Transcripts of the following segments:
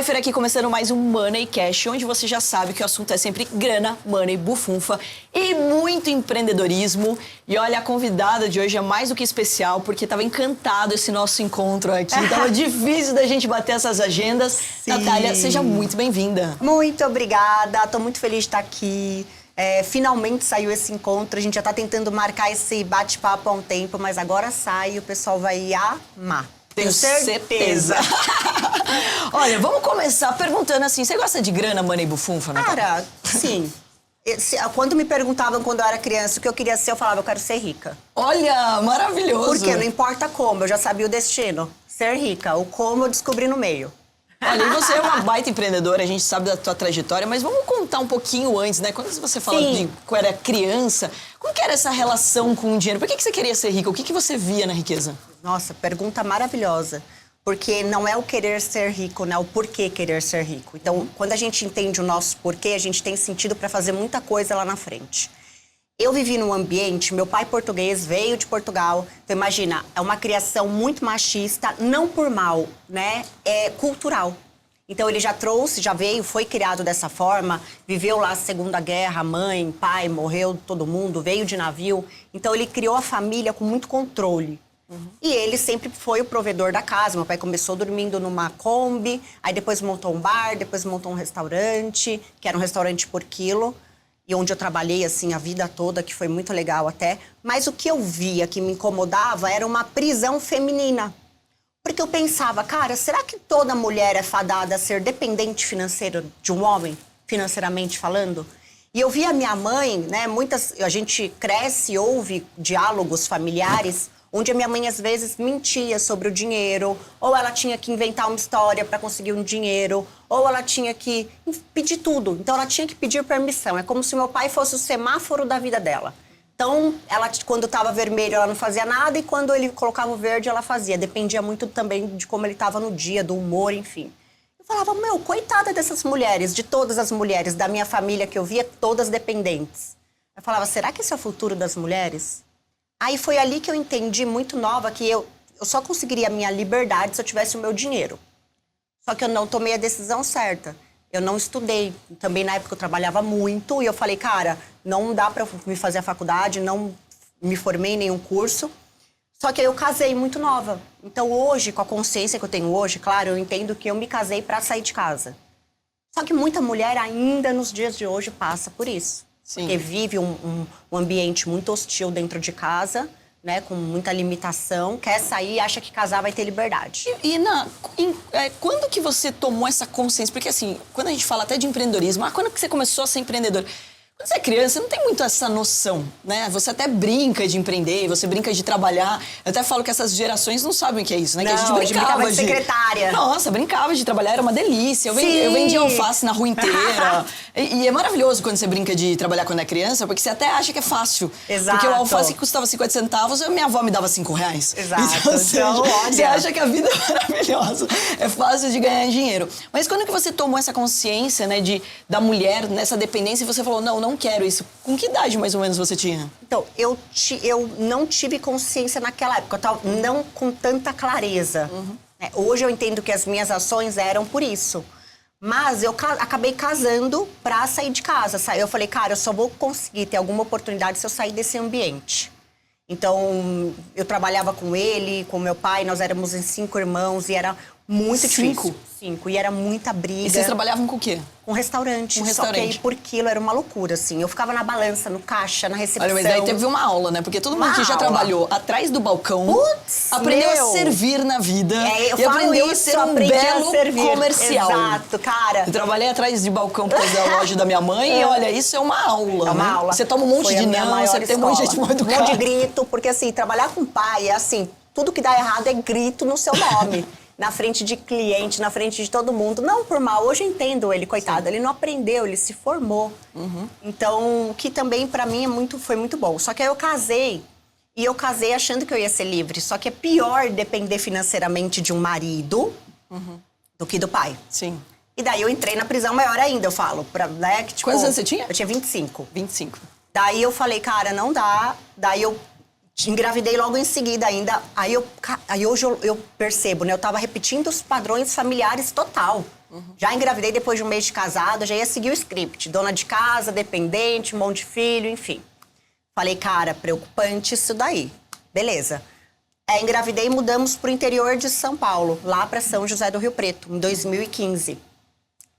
Pfeiffer aqui começando mais um Money Cash, onde você já sabe que o assunto é sempre grana, money, bufunfa e muito empreendedorismo. E olha, a convidada de hoje é mais do que especial, porque estava encantado esse nosso encontro aqui. Tava difícil da gente bater essas agendas. Sim. Natália, seja muito bem-vinda. Muito obrigada, tô muito feliz de estar aqui. Finalmente saiu esse encontro, a gente já tá tentando marcar esse bate-papo há um tempo, mas agora sai e o pessoal vai amar. Tenho certeza. Olha, vamos começar perguntando assim, você gosta de grana, money e bufunfa, Natália? Cara, sim. Quando me perguntavam quando eu era criança o que eu queria ser, eu falava, eu quero ser rica. Olha, maravilhoso. Porque não importa como, eu já sabia o destino. Ser rica, o como eu descobri no meio. Olha, e você é uma baita empreendedora, a gente sabe da tua trajetória, mas vamos contar um pouquinho antes, né? Quando você fala de quando era criança, como que era essa relação com o dinheiro? Por que você queria ser rica? O que você via na riqueza? Nossa, pergunta maravilhosa. Porque não é o querer ser rico, né? O porquê querer ser rico. Então, quando a gente entende o nosso porquê, a gente tem sentido para fazer muita coisa lá na frente. Eu vivi num ambiente, meu pai português veio de Portugal. Então, imagina, é uma criação muito machista, não por mal, né? É cultural. Então, ele já trouxe, já veio, foi criado dessa forma. Viveu lá a Segunda Guerra, mãe, pai, morreu todo mundo, veio de navio. Então, ele criou a família com muito controle. E ele sempre foi o provedor da casa. Meu pai começou dormindo numa Kombi, aí depois montou um bar, depois montou um restaurante, que era um restaurante por quilo. E onde eu trabalhei, assim, a vida toda, que foi muito legal até. Mas o que eu via que me incomodava era uma prisão feminina. Porque eu pensava, cara, será que toda mulher é fadada a ser dependente financeira de um homem, financeiramente falando? E eu via a minha mãe, né, a gente cresce e ouve diálogos familiares, onde a minha mãe, às vezes, mentia sobre o dinheiro, ou ela tinha que inventar uma história para conseguir um dinheiro, ou ela tinha que pedir tudo. Então, ela tinha que pedir permissão. É como se meu pai fosse o semáforo da vida dela. Então, ela, quando estava vermelho, ela não fazia nada, e quando ele colocava o verde, ela fazia. Dependia muito também de como ele estava no dia, do humor, enfim. Eu falava, meu, coitada dessas mulheres, de todas as mulheres da minha família que eu via, todas dependentes. Eu falava, será que esse é o futuro das mulheres? Aí foi ali que eu entendi, muito nova, que eu só conseguiria a minha liberdade se eu tivesse o meu dinheiro. Só que eu não tomei a decisão certa. Eu não estudei. Também na época eu trabalhava muito e eu falei, cara, não dá pra me fazer a faculdade, não me formei em nenhum curso. Só que aí eu casei muito nova. Então hoje, com a consciência que eu tenho hoje, claro, eu entendo que eu me casei pra sair de casa. Só que muita mulher ainda nos dias de hoje passa por isso. Sim. Porque vive um ambiente muito hostil dentro de casa, né, com muita limitação, quer sair e acha que casar vai ter liberdade. Quando que você tomou essa consciência? Porque assim, quando a gente fala até de empreendedorismo, quando que você começou a ser empreendedor? Quando você é criança, você não tem muito essa noção, né? Você até brinca de empreender, você brinca de trabalhar. Eu até falo que essas gerações não sabem o que é isso, né? Não, que a gente brincava de secretária. Nossa, brincava de trabalhar, era uma delícia. Eu vendia alface na rua inteira. e é maravilhoso quando você brinca de trabalhar quando é criança, porque você até acha que é fácil. Exato. Porque o alface que custava 50 centavos, a minha avó me dava R$5. Exato. Então, você acha que a vida é maravilhosa. É fácil de ganhar dinheiro. Mas quando que você tomou essa consciência, né, da mulher nessa dependência e você falou, não quero isso. Com que idade, mais ou menos, você tinha? Então, eu não tive consciência naquela época. Não com tanta clareza. Hoje eu entendo que as minhas ações eram por isso. Mas eu acabei casando pra sair de casa. Eu falei, cara, eu só vou conseguir ter alguma oportunidade se eu sair desse ambiente. Então, eu trabalhava com ele, com meu pai, nós éramos em 5 irmãos e era muito difícil. 5, e era muita briga. E vocês trabalhavam com o quê? Com restaurante. Só que aí por quilo era uma loucura, assim. Eu ficava na balança, no caixa, na recepção. Olha, mas daí teve uma aula, né? Porque todo mundo que já trabalhou atrás do balcão aprendeu a servir na vida. E aprendeu a ser um belo comercial. Exato, cara. Eu trabalhei atrás de balcão por causa da loja da minha mãe e olha, isso é uma aula. É uma aula. Você toma um monte de não, você tem um monte de gente mal educada. Um monte de grito, porque assim, trabalhar com pai é assim, tudo que dá errado é grito no seu nome. Na frente de cliente, na frente de todo mundo. Não por mal, hoje eu entendo ele, coitado. Ele não aprendeu, ele se formou. Então, o que também pra mim foi muito bom. Só que aí eu casei, e eu casei achando que eu ia ser livre. Só que é pior depender financeiramente de um marido do que do pai. Sim. E daí eu entrei na prisão maior ainda, eu falo. Né, que, tipo, quantos anos você tinha? Eu tinha 25. 25. Daí eu falei, cara, não dá. Daí eu engravidei logo em seguida ainda. Aí hoje eu percebo, né? Eu tava repetindo os padrões familiares total. Já engravidei depois de um mês de casada, já ia seguir o script. Dona de casa, dependente, um monte de filho, enfim. Falei, cara, preocupante isso daí. Beleza. Engravidei e mudamos pro interior de São Paulo, lá para São José do Rio Preto, em 2015.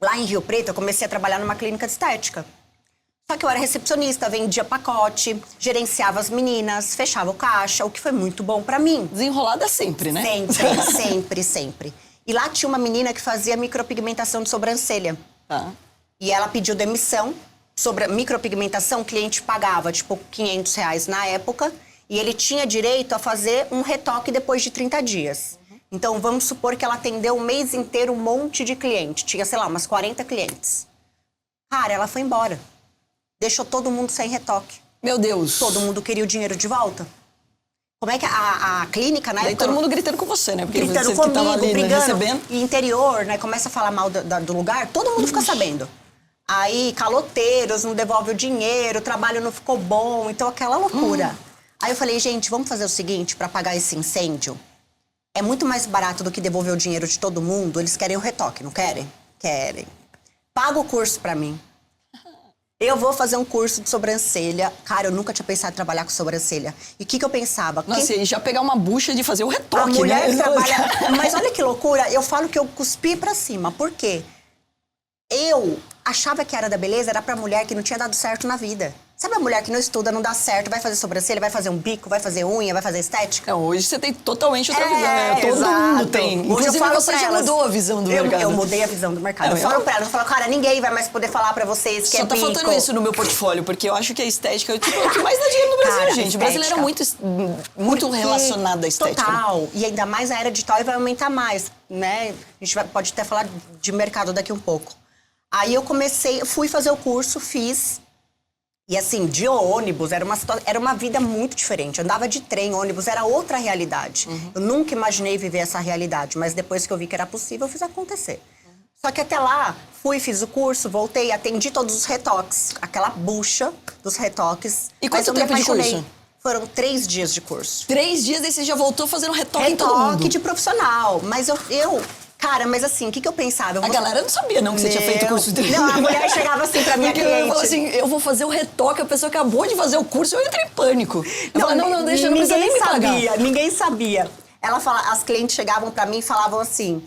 Lá em Rio Preto, eu comecei a trabalhar numa clínica de estética. Só que eu era recepcionista, vendia pacote, gerenciava as meninas, fechava o caixa, o que foi muito bom pra mim. Desenrolada sempre, né? Sempre. E lá tinha uma menina que fazia micropigmentação de sobrancelha. Tá. E ela pediu demissão. Sobre a micropigmentação, o cliente pagava, tipo, R$500 na época. E ele tinha direito a fazer um retoque depois de 30 dias. Então, vamos supor que ela atendeu o mês inteiro um monte de cliente. Tinha, sei lá, umas 40 clientes. Cara, ela foi embora. Deixou todo mundo sem retoque. Meu Deus. Todo mundo queria o dinheiro de volta. Como é que a clínica, né? Daí todo mundo gritando com você, né? Porque gritando você comigo, que tava ali, brigando. né, recebendo. E interior, né? Começa a falar mal do lugar, todo mundo fica sabendo. Aí, caloteiros, não devolve o dinheiro, o trabalho não ficou bom, então aquela loucura. Aí eu falei, gente, vamos fazer o seguinte, pra pagar esse incêndio. É muito mais barato do que devolver o dinheiro de todo mundo. Eles querem o retoque, não querem? Querem. Paga o curso pra mim. Eu vou fazer um curso de sobrancelha. Cara, eu nunca tinha pensado em trabalhar com sobrancelha. E o que eu pensava? Nossa, e já pegar uma bucha de fazer o retoque, a mulher né? que trabalha... Mas olha que loucura, eu falo que eu cuspi pra cima. Por quê? Eu achava que a área da beleza era pra mulher que não tinha dado certo na vida. Sabe a mulher que não estuda, não dá certo, vai fazer sobrancelha, vai fazer um bico, vai fazer unha, vai fazer estética? Não, hoje você tem totalmente outra visão, né? Todo mundo tem. Hoje Inclusive, eu falo você pra já elas, mudou a visão do mercado. Eu mudei a visão do mercado. Não, eu falo pra elas, eu falo, cara, ninguém vai mais poder falar pra vocês que Só é tá bico. faltando isso no meu portfólio, porque eu acho que a estética é tipo, o que mais dá dinheiro no Brasil, Cara, gente. O brasileiro é muito relacionado à estética. Total. E ainda mais a era digital vai aumentar mais, né? A gente pode até falar de mercado daqui um pouco. Aí eu fui fazer o curso, fiz. E assim, de ônibus, era uma vida muito diferente. Eu andava de trem, ônibus, era outra realidade. Eu nunca imaginei viver essa realidade, mas depois que eu vi que era possível, eu fiz acontecer. Só que até lá, fiz o curso, voltei, atendi todos os retoques. Aquela bucha dos retoques. E quanto tempo de curso? Foram 3 dias de curso. 3 dias, daí você já voltou fazendo retoque em todo mundo. Retoque de profissional. Mas Cara, mas assim, o que eu pensava? A galera não sabia, não, que você tinha feito o curso de... Não, a mulher chegava assim pra minha Porque cliente. eu falo assim, eu vou fazer o retoque, a pessoa acabou de fazer o curso, eu entrei em pânico. Eu falo, não, deixa, não precisa nem me pagar. Ninguém sabia. As clientes chegavam pra mim e falavam assim,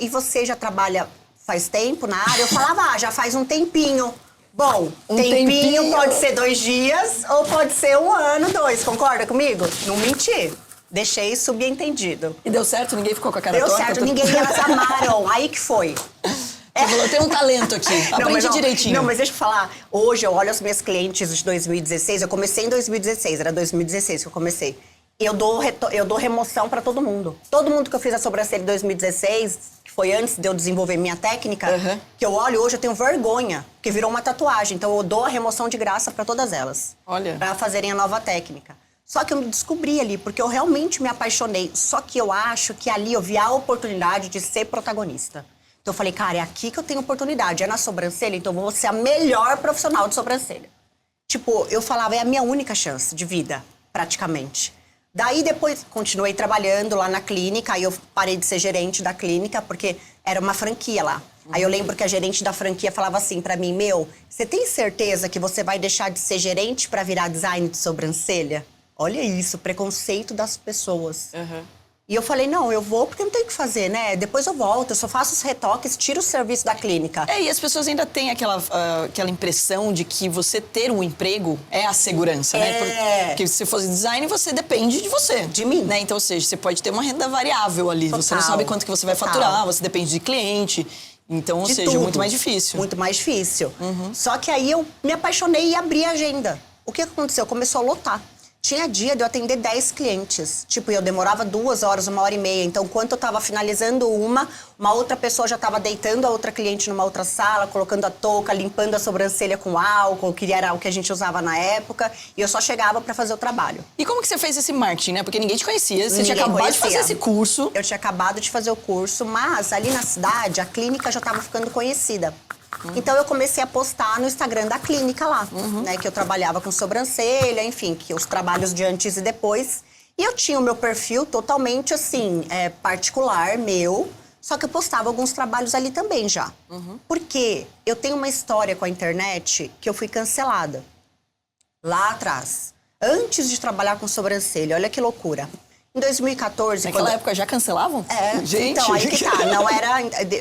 e você já trabalha faz tempo na área? Eu falava, já faz um tempinho. Bom, tempinho pode ser 2 dias ou pode ser 1 ano, 2, concorda comigo? Não menti. Deixei subentendido. E deu certo? Ninguém ficou com a cara torta? Deu certo, ninguém, elas amaram. Aí que foi. Você falou, tem um talento aqui, aprende direitinho. Não, mas deixa eu falar. Hoje eu olho as minhas clientes de 2016, eu comecei em 2016, era 2016 que eu comecei. Eu dou remoção pra todo mundo. Todo mundo que eu fiz a sobrancelha em 2016, que foi antes de eu desenvolver minha técnica, que eu olho hoje, eu tenho vergonha, porque virou uma tatuagem. Então eu dou a remoção de graça pra todas elas. Olha. Pra fazerem a nova técnica. Só que eu me descobri ali, porque eu realmente me apaixonei. Só que eu acho que ali eu vi a oportunidade de ser protagonista. Então eu falei, cara, é aqui que eu tenho oportunidade. É na sobrancelha, então eu vou ser a melhor profissional de sobrancelha. Tipo, eu falava, é a minha única chance de vida, praticamente. Daí depois continuei trabalhando lá na clínica, aí eu parei de ser gerente da clínica, porque era uma franquia lá. Aí eu lembro que a gerente da franquia falava assim pra mim, você tem certeza que você vai deixar de ser gerente pra virar design de sobrancelha? Olha isso, preconceito das pessoas. E eu falei, não, eu vou porque não tem o que fazer, né? Depois eu volto, eu só faço os retoques, tiro o serviço da clínica. E as pessoas ainda têm aquela impressão de que você ter um emprego é a segurança, né? Porque se fosse design, você depende de você. De mim. Né? Então, ou seja, você pode ter uma renda variável ali. Total. Você não sabe quanto que você vai faturar, você depende de cliente. Então, ou seja, muito mais difícil. Muito mais difícil. Só que aí eu me apaixonei e abri a agenda. O que aconteceu? Começou a lotar. Tinha dia de eu atender 10 clientes. Tipo, eu demorava 2 horas, 1h30. Então, enquanto eu tava finalizando uma outra pessoa já tava deitando a outra cliente numa outra sala, colocando a touca, limpando a sobrancelha com álcool, que era o que a gente usava na época. E eu só chegava pra fazer o trabalho. E como que você fez esse marketing, né? Porque ninguém te conhecia. Você Ninguém tinha acabado conhecia. de fazer esse curso. Eu tinha acabado de fazer o curso, mas ali na cidade, a clínica já tava ficando conhecida. Então eu comecei a postar no Instagram da clínica lá, né? Que eu trabalhava com sobrancelha, enfim, que os trabalhos de antes e depois. E eu tinha o meu perfil totalmente, assim, particular, meu, Só que eu postava alguns trabalhos ali também já. Porque eu tenho uma história com a internet que eu fui cancelada. Lá atrás. Antes de trabalhar com sobrancelha. Olha que loucura. Em 2014... Naquela época já cancelavam? Gente! Então, aí que tá. Não era...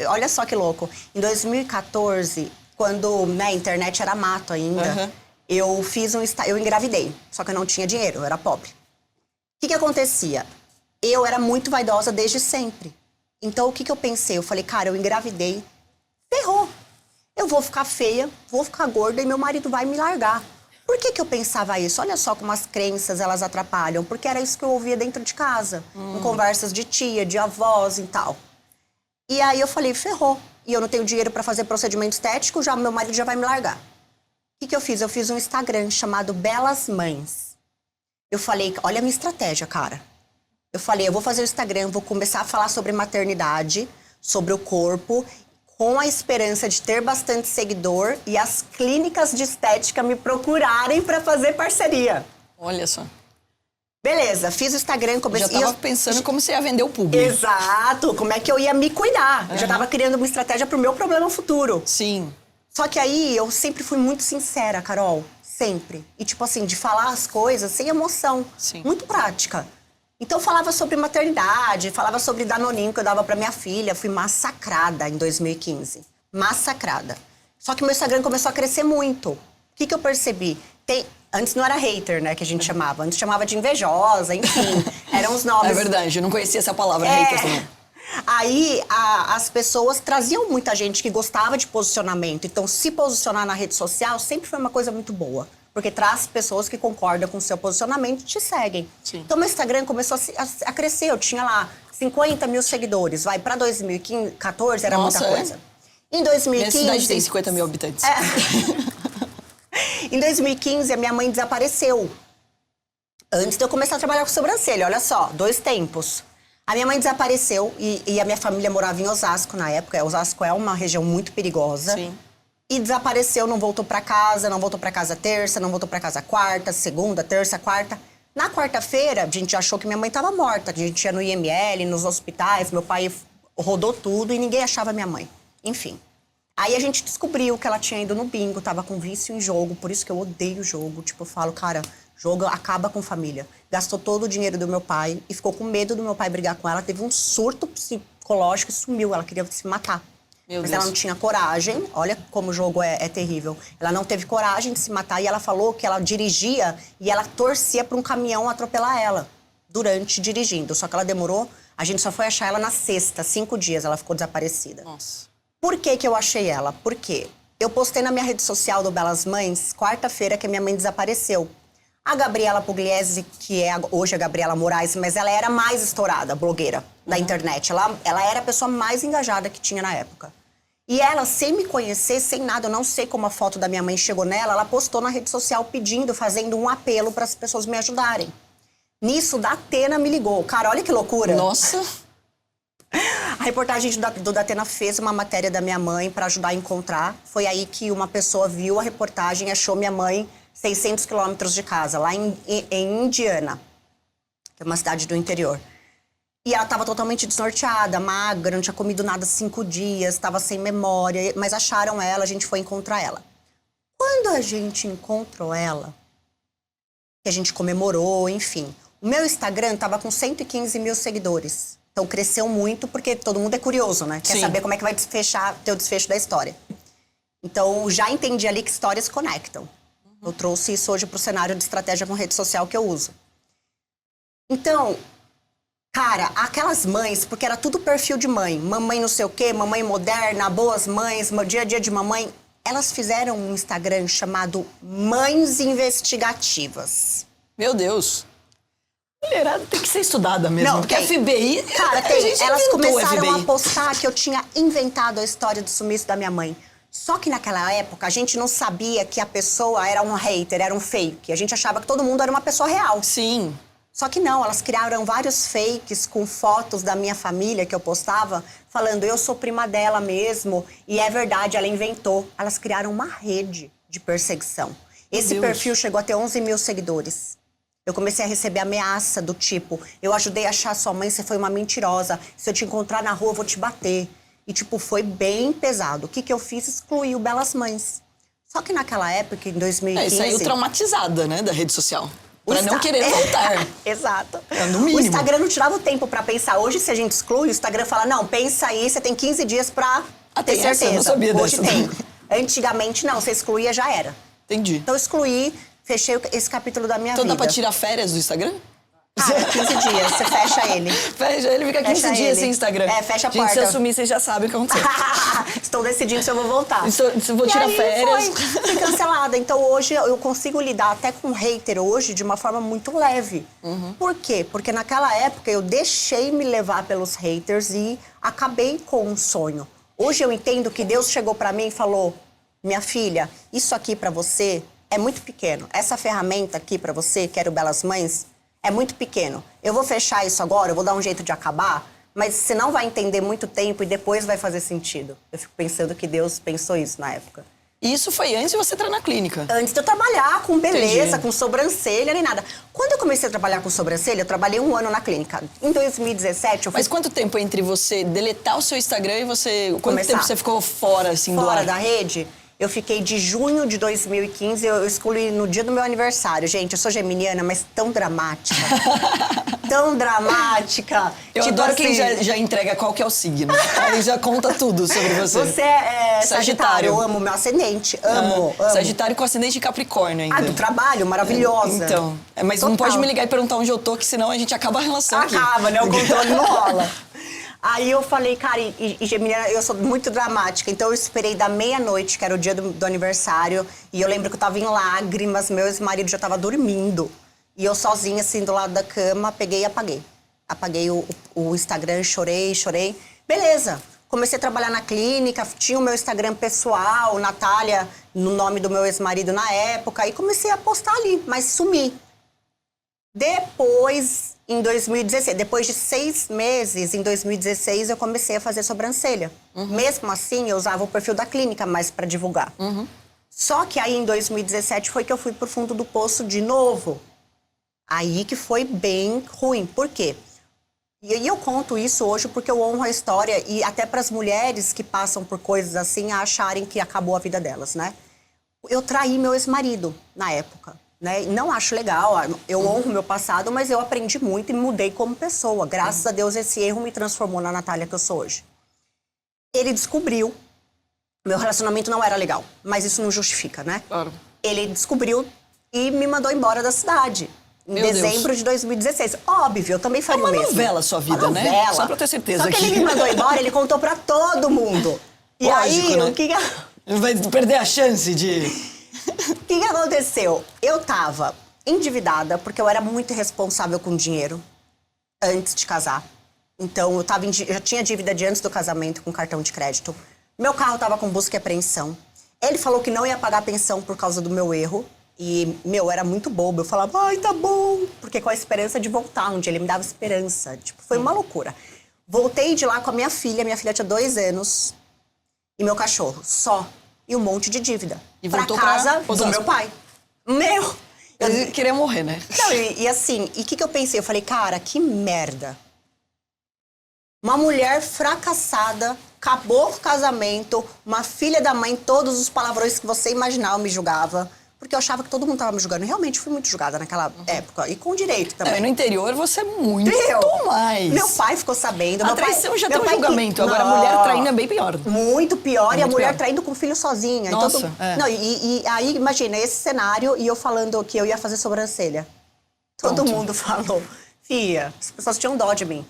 Olha só que louco. Em 2014, quando a internet era mato ainda, eu fiz eu engravidei. Só que eu não tinha dinheiro, eu era pobre. O que acontecia? Eu era muito vaidosa desde sempre. Então, o que eu pensei? Eu falei, cara, eu engravidei. Ferrou. Eu vou ficar feia, vou ficar gorda e meu marido vai me largar. Por que eu pensava isso? Olha só como as crenças, elas atrapalham. Porque era isso que eu ouvia dentro de casa. Em conversas de tia, de avós e tal. E aí eu falei, ferrou. E eu não tenho dinheiro pra fazer procedimento estético, já meu marido já vai me largar. O que eu fiz? Eu fiz um Instagram chamado Belas Mães. Eu falei, olha a minha estratégia, cara. Eu falei, eu vou fazer o Instagram, vou começar a falar sobre maternidade, sobre o corpo, com a esperança de ter bastante seguidor e as clínicas de estética me procurarem para fazer parceria. Olha só. Beleza, fiz o Instagram, comecei... Já tava pensando como você ia vender o público. Exato, como é que eu ia me cuidar. Eu já tava criando uma estratégia pro meu problema futuro. Sim. Só que aí eu sempre fui muito sincera, Carol. Sempre. E tipo assim, de falar as coisas sem emoção. Sim. Muito prática. Então eu falava sobre maternidade, falava sobre Danoninho que eu dava pra minha filha. Fui massacrada em 2015. Massacrada. Só que meu Instagram começou a crescer muito. O que eu percebi? Antes não era hater, né, que a gente chamava. Antes chamava de invejosa, enfim. Eram os nomes. É verdade, eu não conhecia essa palavra, hater também. Aí as pessoas traziam muita gente que gostava de posicionamento. Então, se posicionar na rede social sempre foi uma coisa muito boa. Porque traz pessoas que concordam com o seu posicionamento e te seguem. Sim. Então, meu Instagram começou a crescer. Eu tinha lá 50 mil seguidores. Pra 2014 era Nossa, muita coisa. Em 2015... Minha cidade tem 50 mil habitantes. Em 2015, a minha mãe desapareceu. Antes de eu começar a trabalhar com sobrancelha. Olha só, 2 tempos. A minha mãe desapareceu e a minha família morava em Osasco na época. Osasco é uma região muito perigosa. Sim. E desapareceu, não voltou pra casa, não voltou pra casa terça, não voltou pra casa quarta, segunda, terça, quarta. Na quarta-feira, a gente achou que minha mãe estava morta. A gente ia no IML, nos hospitais, meu pai rodou tudo e ninguém achava minha mãe. Enfim. Aí a gente descobriu que ela tinha ido no bingo, tava com vício em jogo, por isso que eu odeio jogo. Tipo, eu falo, cara, jogo acaba com família. Gastou todo o dinheiro do meu pai e ficou com medo do meu pai brigar com ela. Teve um surto psicológico e sumiu, ela queria se matar. Mas ela não tinha coragem, olha como o jogo é terrível. Ela não teve coragem de se matar e ela falou que ela dirigia e ela torcia para um caminhão atropelar ela durante dirigindo. Só que ela demorou, a gente só foi achar ela na sexta, 5 dias ela ficou desaparecida. Nossa. Por que eu achei ela? Por quê? Eu postei na minha rede social do Belas Mães, quarta-feira, que a minha mãe desapareceu. A Gabriela Pugliese, que é hoje a Gabriela Moraes, mas ela era mais estourada, blogueira da internet. Ela era a pessoa mais engajada que tinha na época. E ela, sem me conhecer, sem nada, eu não sei como a foto da minha mãe chegou nela, ela postou na rede social pedindo, fazendo um apelo para as pessoas me ajudarem. Nisso, Datena me ligou. Cara, olha que loucura. Nossa. A reportagem do Datena fez uma matéria da minha mãe para ajudar a encontrar. Foi aí que uma pessoa viu a reportagem e achou minha mãe 600 quilômetros de casa, lá em Indiana, que é uma cidade do interior. E ela estava totalmente desnorteada, magra, não tinha comido nada 5 dias, estava sem memória, mas acharam ela, a gente foi encontrar ela. Quando a gente encontrou ela, que a gente comemorou, enfim, o meu Instagram estava com 115 mil seguidores. Então cresceu muito, porque todo mundo é curioso, né? Quer saber como é que vai ter o desfecho da história. Então, já entendi ali que histórias conectam. Eu trouxe isso hoje pro cenário de estratégia com rede social que eu uso. Então, cara, aquelas mães, porque era tudo perfil de mãe. Mamãe não sei o quê, mamãe moderna, boas mães, dia a dia de mamãe. Elas fizeram um Instagram chamado Mães Investigativas. Meu Deus. Mulherada tem que ser estudada mesmo, porque a FBI... Cara, elas começaram a postar que eu tinha inventado a história do sumiço da minha mãe. Só que naquela época, a gente não sabia que a pessoa era um hater, era um fake. A gente achava que todo mundo era uma pessoa real. Sim. Só que não, elas criaram vários fakes com fotos da minha família que eu postava, falando, eu sou prima dela mesmo, e é verdade, ela inventou. Elas criaram uma rede de perseguição. Esse perfil chegou a ter 11 mil seguidores. Eu comecei a receber ameaça do tipo, eu ajudei a achar sua mãe, você foi uma mentirosa. Se eu te encontrar na rua, eu vou te bater. E, tipo, foi bem pesado. O que que eu fiz? Excluí o Belas Mães. Só que naquela época, em 2015... E saiu traumatizada, né, da rede social. Pra não querer voltar. Exato. No mínimo. O Instagram não tirava o tempo pra pensar. Hoje, se a gente exclui, o Instagram fala, não, pensa aí, você tem 15 dias pra ter certeza. Eu não sabia Hoje dessa. tem. Antigamente, não. Você excluía, já era. Entendi. Então, eu excluí, fechei esse capítulo da minha vida. Então dá pra tirar férias do Instagram? Ah, 15 dias, você fecha ele. Fecha, ele fica 15 dias sem Instagram. Fecha a gente, porta. se eu assumir, vocês já sabem o que aconteceu. Estou decidindo se eu vou voltar. Se eu vou tirar férias. Fui cancelada. Então hoje eu consigo lidar até com hater hoje de uma forma muito leve. Por quê? Porque naquela época eu deixei me levar pelos haters e acabei com um sonho. Hoje eu entendo que Deus chegou pra mim e falou: minha filha, isso aqui pra você é muito pequeno. Essa ferramenta aqui pra você, que era o Belas Mães, é muito pequeno. Eu vou fechar isso agora, eu vou dar um jeito de acabar, mas você não vai entender muito tempo e depois vai fazer sentido. Eu fico pensando que Deus pensou isso na época. E isso foi antes de você entrar na clínica? Antes de eu trabalhar com beleza, Entendi. com sobrancelha, nem nada. Quando eu comecei a trabalhar com sobrancelha, eu trabalhei 1 ano na clínica. Em 2017, eu fui... Mas quanto tempo entre você deletar o seu Instagram e você... Quanto Começar. tempo você ficou fora, assim, do Fora ar? da rede? Eu fiquei de junho de 2015, eu excluí no dia do meu aniversário. Gente, eu sou geminiana, mas tão dramática. Tão dramática. Eu Tipo adoro assim, quem já entrega qual que é o signo. Aí já conta tudo sobre você. Você é Sagitário. Eu amo meu ascendente. Amo. Sagitário com ascendente de Capricórnio ainda. Ah, do trabalho, maravilhosa. Então, mas Total. não pode me ligar e perguntar onde eu tô, que senão a gente acaba a relação aqui. Acaba, né? O controle não rola. Aí eu falei, cara, e geminiana, eu sou muito dramática, então eu esperei da meia-noite, que era o dia do aniversário, e eu lembro que eu tava em lágrimas, meu ex-marido já tava dormindo. E eu sozinha, assim, do lado da cama, peguei e apaguei. Apaguei o Instagram, chorei. Beleza. Comecei a trabalhar na clínica, tinha o meu Instagram pessoal, Natália, no nome do meu ex-marido na época, e comecei a postar ali, mas sumi. Depois, em 2016, depois de 6 meses, em 2016, eu comecei a fazer sobrancelha. Mesmo assim, eu usava o perfil da clínica mais pra divulgar. Só que aí, em 2017, foi que eu fui pro fundo do poço de novo. Aí que foi bem ruim. Por quê? E eu conto isso hoje porque eu honro a história e até para as mulheres que passam por coisas assim, a acharem que acabou a vida delas, né? Eu traí meu ex-marido na época. Né? Não acho legal, eu honro meu passado, mas eu aprendi muito e mudei como pessoa. Graças a Deus, esse erro me transformou na Natália que eu sou hoje. Ele descobriu, meu relacionamento não era legal, mas isso não justifica, né? Claro. Ele descobriu e me mandou embora da cidade. Em dezembro de 2016. Óbvio, eu também faria o mesmo. É uma novela a sua vida, uma né? novela. Só pra ter certeza. Só que ele me mandou embora, ele contou pra todo mundo. E Lógico, aí, né? o que... Vai perder a chance de... O que aconteceu? Eu tava endividada, porque eu era muito irresponsável com dinheiro antes de casar. Então, eu já tinha dívida de antes do casamento com cartão de crédito. Meu carro tava com busca e apreensão. Ele falou que não ia pagar a pensão por causa do meu erro. E, era muito bobo. Eu falava, ai, tá bom. Porque com a esperança de voltar um dia. Ele me dava esperança. Tipo, foi uma loucura. Voltei de lá com a minha filha. Minha filha tinha 2 anos. E meu cachorro. Só. E um monte de dívida. E pra voltou casa pra do meu pai. Eu queria morrer, né? Não, e assim, e o que eu pensei? Eu falei, cara, que merda. Uma mulher fracassada, acabou com o casamento, uma filha da mãe, todos os palavrões que você imaginava me julgava. Porque eu achava que todo mundo tava me julgando. Realmente fui muito julgada naquela época. E com direito também. Não, e no interior você é muito mais. Meu pai ficou sabendo. A traição já tem um pai julgamento. Agora a mulher traindo é bem pior. Muito pior. E a muito mulher pior. traindo com o filho sozinha. Nossa, então, é. Não, e aí, imagina, esse cenário e eu falando que eu ia fazer sobrancelha. Todo Pronto. mundo falou. Fia, as pessoas tinham dó de mim.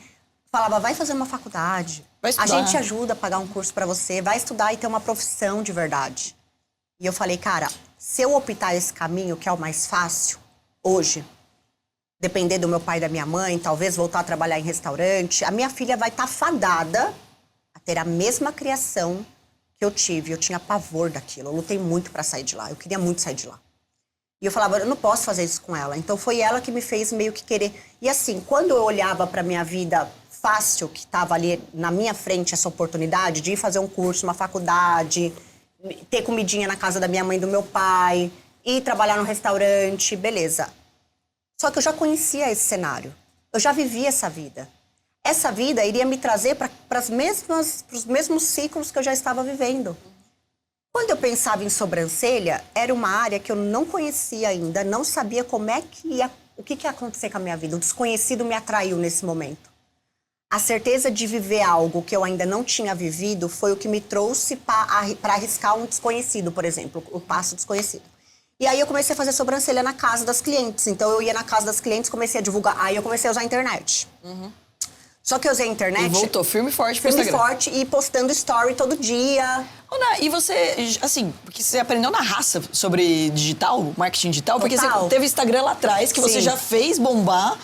Falava, vai fazer uma faculdade. Vai A estudar. gente ajuda a pagar um curso pra você. Vai estudar e ter uma profissão de verdade. E eu falei, cara, se eu optar esse caminho, que é o mais fácil, hoje, depender do meu pai e da minha mãe, talvez voltar a trabalhar em restaurante, a minha filha vai estar fadada a ter a mesma criação que eu tive. Eu tinha pavor daquilo, eu lutei muito pra sair de lá, eu queria muito sair de lá. E eu falava, eu não posso fazer isso com ela. Então foi ela que me fez meio que querer. E assim, quando eu olhava pra minha vida fácil, que estava ali na minha frente, essa oportunidade de ir fazer um curso, uma faculdade, ter comidinha na casa da minha mãe e do meu pai, ir trabalhar no restaurante, beleza. Só que eu já conhecia esse cenário. Eu já vivia essa vida. Essa vida iria me trazer para os mesmos ciclos que eu já estava vivendo. Quando eu pensava em sobrancelha, era uma área que eu não conhecia ainda, não sabia o que ia acontecer com a minha vida. O desconhecido me atraiu nesse momento. A certeza de viver algo que eu ainda não tinha vivido foi o que me trouxe para arriscar um desconhecido, por exemplo, o passo desconhecido. E aí eu comecei a fazer sobrancelha na casa das clientes. Então eu ia na casa das clientes, comecei a divulgar. Aí eu comecei a usar a internet. Só que eu usei a internet... E voltou firme e forte pro Firme e Instagram. forte e postando story todo dia. Ana, e você, assim, porque você aprendeu na raça sobre digital, marketing digital, porque Total. você teve Instagram lá atrás, que você Sim. já fez bombar,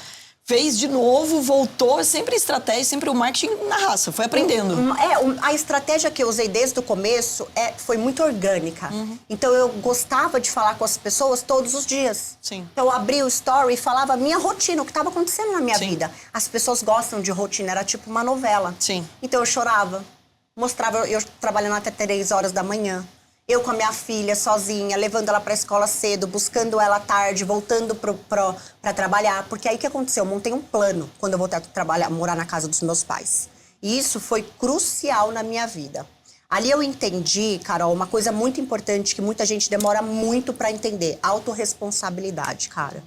fez de novo, voltou, sempre estratégia, sempre o marketing na raça, foi aprendendo. A estratégia que eu usei desde o começo foi muito orgânica. Então eu gostava de falar com as pessoas todos os dias. Sim. Então eu abria o story e falava a minha rotina, o que estava acontecendo na minha Sim. vida. As pessoas gostam de rotina, era tipo uma novela. Sim. Então eu chorava, mostrava eu trabalhando até 3 horas da manhã. Eu com a minha filha sozinha, levando ela para a escola cedo, buscando ela à tarde, voltando para trabalhar. Porque aí o que aconteceu? Eu montei um plano quando eu voltei a trabalhar, morar na casa dos meus pais. E isso foi crucial na minha vida. Ali eu entendi, Carol, uma coisa muito importante que muita gente demora muito para entender. Autorresponsabilidade, cara.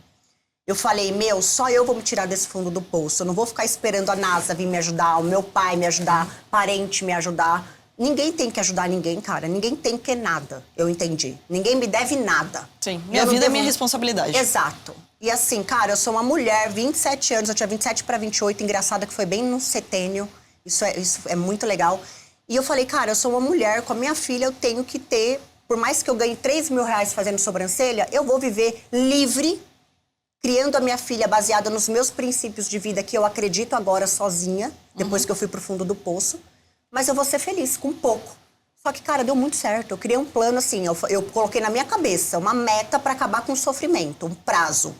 Eu falei, só eu vou me tirar desse fundo do poço. Eu não vou ficar esperando a NASA vir me ajudar, o meu pai me ajudar, parente me ajudar. Ninguém tem que ajudar ninguém, cara. Ninguém tem que nada, eu entendi. Ninguém me deve nada. Sim, minha vida é minha responsabilidade. Exato. E assim, cara, eu sou uma mulher, 27 anos, eu tinha 27 para 28, engraçado que foi bem no setênio. Isso é muito legal. E eu falei, cara, eu sou uma mulher, com a minha filha eu tenho que ter, por mais que eu ganhe 3 mil reais fazendo sobrancelha, eu vou viver livre, criando a minha filha baseada nos meus princípios de vida que eu acredito agora sozinha, depois que eu fui pro fundo do poço. Mas eu vou ser feliz, com pouco. Só que, cara, deu muito certo. Eu criei um plano, assim, eu coloquei na minha cabeça uma meta para acabar com o sofrimento, um prazo.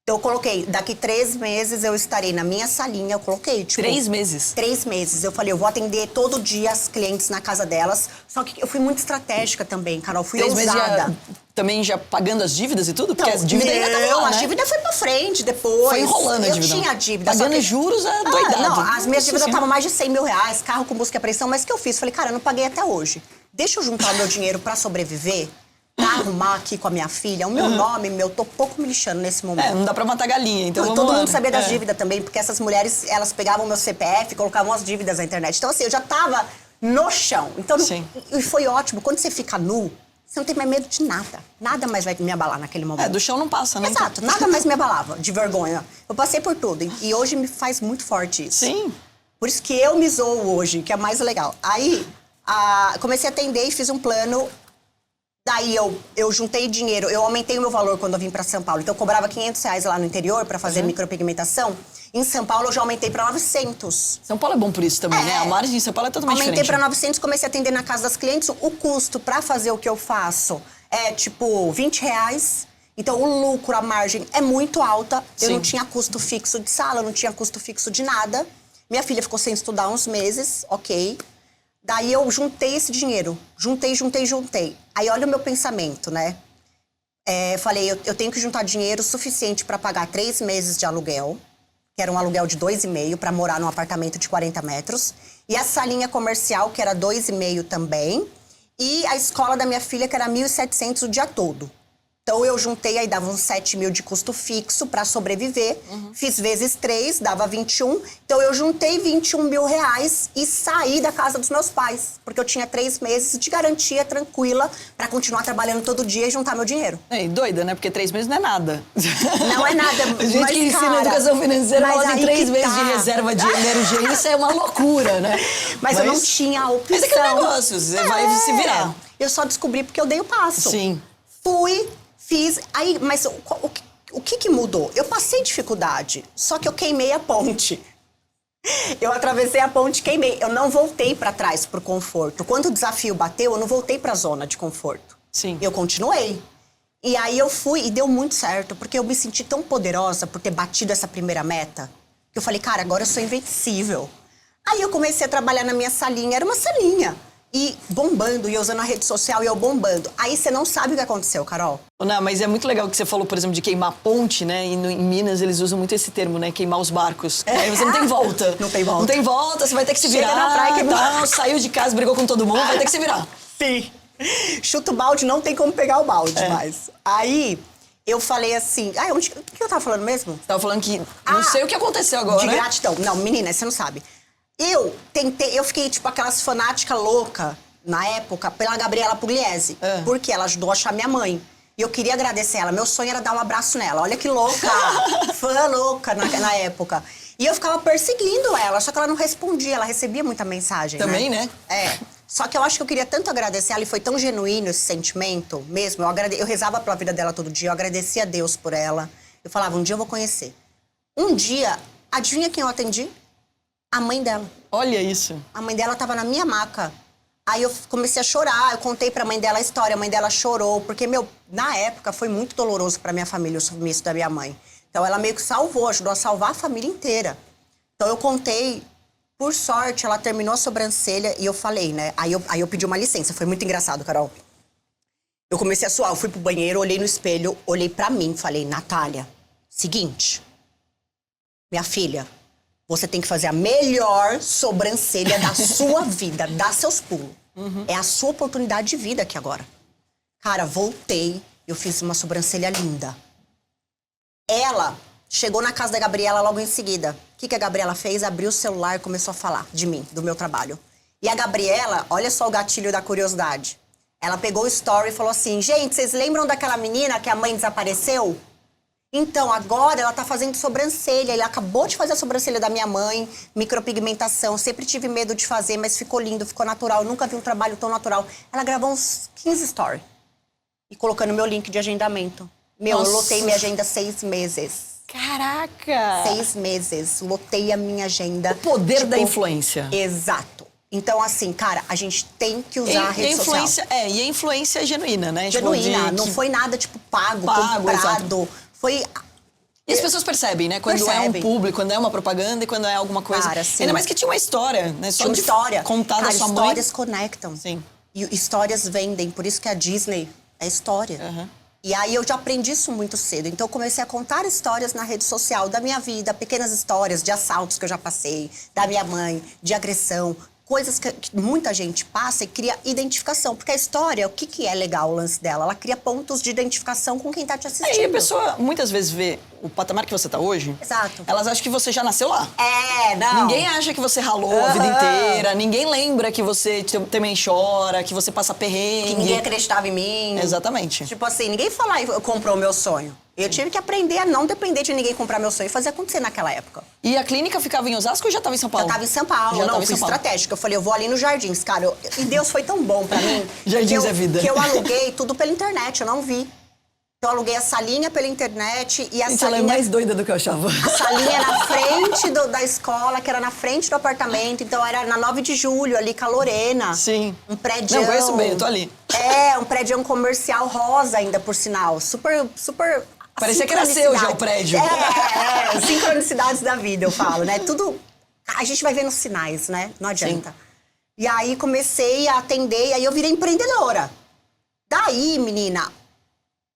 Então, eu coloquei, daqui 3 meses eu estarei na minha salinha, eu coloquei, tipo... 3 meses? 3 meses. Eu falei, eu vou atender todo dia as clientes na casa delas. Só que eu fui muito estratégica também, Carol, fui 3 meses ousada. também já pagando as dívidas e tudo? Porque Não, as dívidas ainda estavam lá, a né? dívida foi pra frente depois. Foi enrolando a dívida. Eu tinha dívida. Pagando só que... juros é doidado. Não, as minhas dívidas Nossa estavam mais de 100 mil reais, carro com busca e apreensão. Mas o que eu fiz? Falei, cara, eu não paguei até hoje. Deixa eu juntar o meu dinheiro pra sobreviver, pra arrumar aqui com a minha filha. O meu nome, tô pouco me lixando nesse momento. não dá pra matar galinha, então E vamos todo lá. mundo sabia das dívidas também, porque essas mulheres, elas pegavam meu CPF e colocavam as dívidas na internet. Então, assim, eu já tava no chão. Então, Sim. E foi ótimo. Quando você fica nu, você não tem mais medo de nada. Nada mais vai me abalar naquele momento. Do chão não passa, né? Exato. Nada mais me abalava, de vergonha. Eu passei por tudo. E hoje me faz muito forte isso. Sim. Por isso que eu me zoo hoje, que é mais legal. Aí, comecei a atender e fiz um plano. Daí eu juntei dinheiro, eu aumentei o meu valor quando eu vim pra São Paulo. Então eu cobrava 500 reais lá no interior pra fazer micropigmentação. Em São Paulo eu já aumentei pra 900. São Paulo é bom por isso também, né? A margem em São Paulo é totalmente Aumentei diferente. pra 900, comecei a atender na casa das clientes. O custo pra fazer o que eu faço é tipo 20 reais. Então o lucro, a margem é muito alta. Eu Sim. não tinha custo fixo de sala, eu não tinha custo fixo de nada. Minha filha ficou sem estudar uns meses, ok. Daí eu juntei esse dinheiro. Juntei. Aí olha o meu pensamento, né? Falei, eu tenho que juntar dinheiro suficiente para pagar 3 meses de aluguel, que era um aluguel de 2,5 para morar num apartamento de 40 metros. E a salinha comercial, que era 2,5 também. E a escola da minha filha, que era 1.700 o dia todo. Então eu juntei, aí dava uns 7 mil de custo fixo para sobreviver. Fiz vezes 3, dava 21. Então eu juntei 21 mil reais e saí da casa dos meus pais. Porque eu tinha 3 meses de garantia tranquila para continuar trabalhando todo dia e juntar meu dinheiro. E doida, né? Porque 3 meses não é nada. Não é nada, A gente mas, que ensina cara, educação financeira mas fala em aí 3 que meses tá. de reserva de emergência, é uma loucura, né? Mas eu não tinha a opção. Mas é aquele negócio, você vai se virar. Eu só descobri porque eu dei o passo. Sim. Fui, fiz. Aí, mas o que mudou? Eu passei dificuldade, só que eu queimei a ponte. Eu atravessei a ponte, queimei. Eu não voltei pra trás pro conforto. Quando o desafio bateu, eu não voltei pra zona de conforto. Sim. Eu continuei. E aí eu fui e deu muito certo, porque eu me senti tão poderosa por ter batido essa primeira meta, que eu falei, cara, agora eu sou invencível. Aí eu comecei a trabalhar na minha salinha, era uma salinha. E bombando, e usando a rede social, e eu bombando. Aí você não sabe o que aconteceu, Carol. Não, mas é muito legal que você falou, por exemplo, de queimar ponte, né? E em Minas eles usam muito esse termo, né? Queimar os barcos. Aí você não tem volta. Não tem volta. Não tem volta, você vai ter que se virar. Chega na praia e queima. Tá, saiu de casa, brigou com todo mundo, vai ter que se virar. Sim. Chuta o balde, não tem como pegar o balde mais. Aí, eu falei assim... o que eu tava falando mesmo? Você tava falando que não sei o que aconteceu agora, de né? gratidão. Não, menina, você não sabe. Eu fiquei tipo aquelas fanáticas loucas, na época, pela Gabriela Pugliese. Porque ela ajudou a achar minha mãe. E eu queria agradecer ela. Meu sonho era dar um abraço nela. Olha que louca! Fã louca na época. E eu ficava perseguindo ela, só que ela não respondia. Ela recebia muita mensagem, também, né? Só que eu acho que eu queria tanto agradecer ela, e foi tão genuíno esse sentimento mesmo. Eu rezava pela vida dela todo dia, eu agradecia a Deus por ela. Eu falava, um dia eu vou conhecer. Um dia, adivinha quem eu atendi? A mãe dela. Olha isso. A mãe dela tava na minha maca. Aí eu comecei a chorar, eu contei pra mãe dela a história, a mãe dela chorou, porque, na época foi muito doloroso pra minha família o sumiço da minha mãe. Então ela meio que salvou, ajudou a salvar a família inteira. Então eu contei, por sorte, ela terminou a sobrancelha e eu falei, né? Aí eu pedi uma licença, foi muito engraçado, Carol. Eu comecei a suar, eu fui pro banheiro, olhei no espelho, olhei pra mim, falei, Natália, seguinte, minha filha, você tem que fazer a melhor sobrancelha da sua vida, dá seus pulos. É a sua oportunidade de vida aqui agora. Cara, voltei, eu fiz uma sobrancelha linda. Ela chegou na casa da Gabriela logo em seguida. O que a Gabriela fez? Abriu o celular e começou a falar de mim, do meu trabalho. E a Gabriela, olha só o gatilho da curiosidade. Ela pegou o story e falou assim, gente, vocês lembram daquela menina que a mãe desapareceu? Então, agora ela tá fazendo sobrancelha. Ele acabou de fazer a sobrancelha da minha mãe, micropigmentação. Sempre tive medo de fazer, mas ficou lindo, ficou natural. Eu nunca vi um trabalho tão natural. Ela gravou uns 15 stories. E colocando meu link de agendamento. Nossa. Eu lotei minha agenda 6 meses. Caraca! 6 meses. Lotei a minha agenda. O poder da influência. Exato. Então, assim, cara, a gente tem que usar a rede social. E a influência é genuína, né? Genuína. Não foi nada, tipo, pago comprado. Exato. Foi... E as pessoas percebem, né? Quando é um público, quando é uma propaganda e quando é alguma coisa. Cara, sim. Ainda mais que tinha uma história, né? Tinha uma história. Contada a sua mãe. Histórias conectam. Sim. E histórias vendem. Por isso que a Disney é história. E aí eu já aprendi isso muito cedo. Então eu comecei a contar histórias na rede social da minha vida, pequenas histórias de assaltos que eu já passei, da minha mãe, de agressão. Coisas que muita gente passa e cria identificação. Porque a história, o que é legal o lance dela? Ela cria pontos de identificação com quem tá te assistindo. Aí a pessoa muitas vezes vê o patamar que você tá hoje. Exato. Elas acham que você já nasceu lá. Não. Ninguém acha que você ralou a vida inteira. Ninguém lembra que você também chora, que você passa perrengue. Que ninguém acreditava em mim. Exatamente. Tipo assim, ninguém fala e comprou o meu sonho. Eu tive que aprender a não depender de ninguém comprar meu sonho e fazer acontecer naquela época. E a clínica ficava em Osasco ou já estava em São Paulo? Já estava em São Paulo. Já não, tava em fui São Paulo. estratégica. Eu falei, eu vou ali nos Jardins, cara. E Deus foi tão bom pra mim. Jardins é vida. Que eu aluguei tudo pela internet, eu não vi. Eu aluguei a salinha pela internet e a Gente, salinha... ela é mais doida do que eu achava. A salinha na frente da escola, que era na frente do apartamento. Então, era na 9 de julho, ali com a Lorena. Sim. Um prédio. Não, conheço bem, eu tô ali. Um prédio comercial rosa ainda, por sinal. Super... Parecia que era seu já o prédio. Sincronicidades da vida, eu falo, né? Tudo... A gente vai vendo sinais, né? Não adianta. Sim. E aí, comecei a atender, e aí eu virei empreendedora. Daí, menina...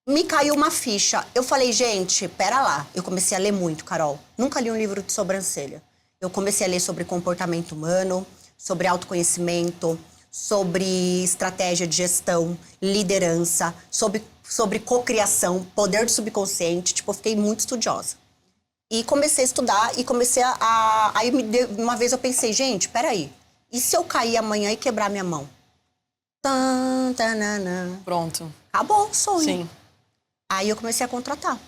Me caiu uma ficha. Eu falei, gente, pera lá. Eu comecei a ler muito, Carol. Nunca li um livro de sobrancelha. Eu comecei a ler sobre comportamento humano, sobre autoconhecimento, sobre estratégia de gestão, liderança, sobre cocriação, poder do subconsciente. Tipo, eu fiquei muito estudiosa. E comecei a estudar e comecei a... Aí, uma vez eu pensei, gente, peraí. E se eu cair amanhã e quebrar minha mão? Pronto. Acabou o sonho. Sim. Aí eu comecei a contratar.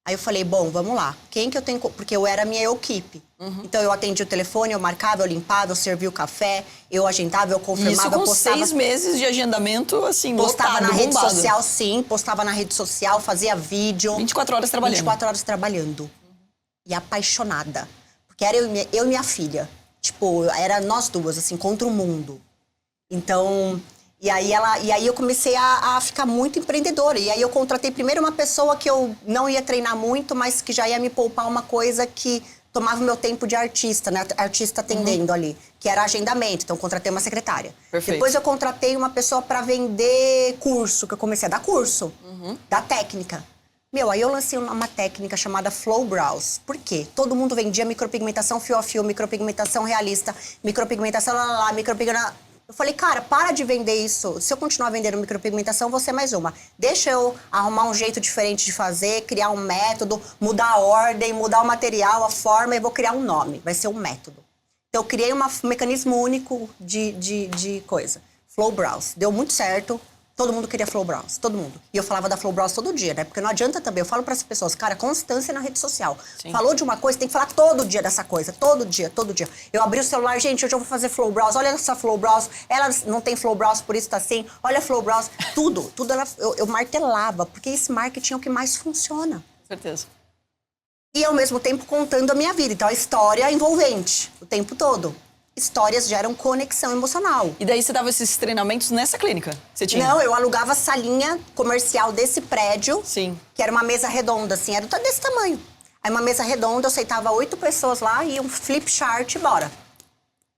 Aí eu falei, bom, vamos lá. Quem que eu tenho... Porque eu era a minha equipe. Então eu atendia o telefone, eu marcava, eu limpava, eu servia o café, eu agendava, eu confirmava, isso com eu postava... 6 meses de agendamento, assim, Postava lotado, na rede bombado. social, sim. Postava na rede social, fazia vídeo. 24 horas trabalhando. 24 horas trabalhando. E apaixonada. Porque era eu e minha filha. Tipo, era nós duas, assim, contra o mundo. Então... E aí eu comecei a ficar muito empreendedora. E aí eu contratei primeiro uma pessoa que eu não ia treinar muito, mas que já ia me poupar uma coisa que tomava o meu tempo de artista, né? Artista atendendo ali, que era agendamento. Então, eu contratei uma secretária. Perfeito. Depois, eu contratei uma pessoa para vender curso, que eu comecei a dar curso, da técnica. Aí eu lancei uma técnica chamada Flow Brows. Por quê? Todo mundo vendia micropigmentação fio a fio, micropigmentação realista, micropigmentação micropigmentação... Eu falei, cara, para de vender isso. Se eu continuar vendendo micropigmentação, vou ser mais uma. Deixa eu arrumar um jeito diferente de fazer, criar um método, mudar a ordem, mudar o material, a forma, e vou criar um nome. Vai ser um método. Então, eu criei um mecanismo único de coisa. Flow Brows. Deu muito certo. Todo mundo queria Flow Brows, todo mundo. E eu falava da Flow Brows todo dia, né? Porque não adianta também. Eu falo para as pessoas, cara, constância na rede social. Sim. Falou de uma coisa, tem que falar todo dia dessa coisa. Todo dia, todo dia. Eu abri o celular, gente, hoje eu vou fazer Flow Brows. Olha essa Flow Brows. Ela não tem Flow Brows, por isso tá assim. Olha a Flow Brows. Tudo eu martelava. Porque esse marketing é o que mais funciona. Com certeza. E ao mesmo tempo contando a minha vida. Então a história é envolvente o tempo todo. Histórias geram conexão emocional. E daí você dava esses treinamentos nessa clínica? Você tinha? Não, eu alugava a salinha comercial desse prédio. Sim. Que era uma mesa redonda, assim, era desse tamanho. Aí uma mesa redonda, eu aceitava 8 pessoas lá e um flip chart e bora.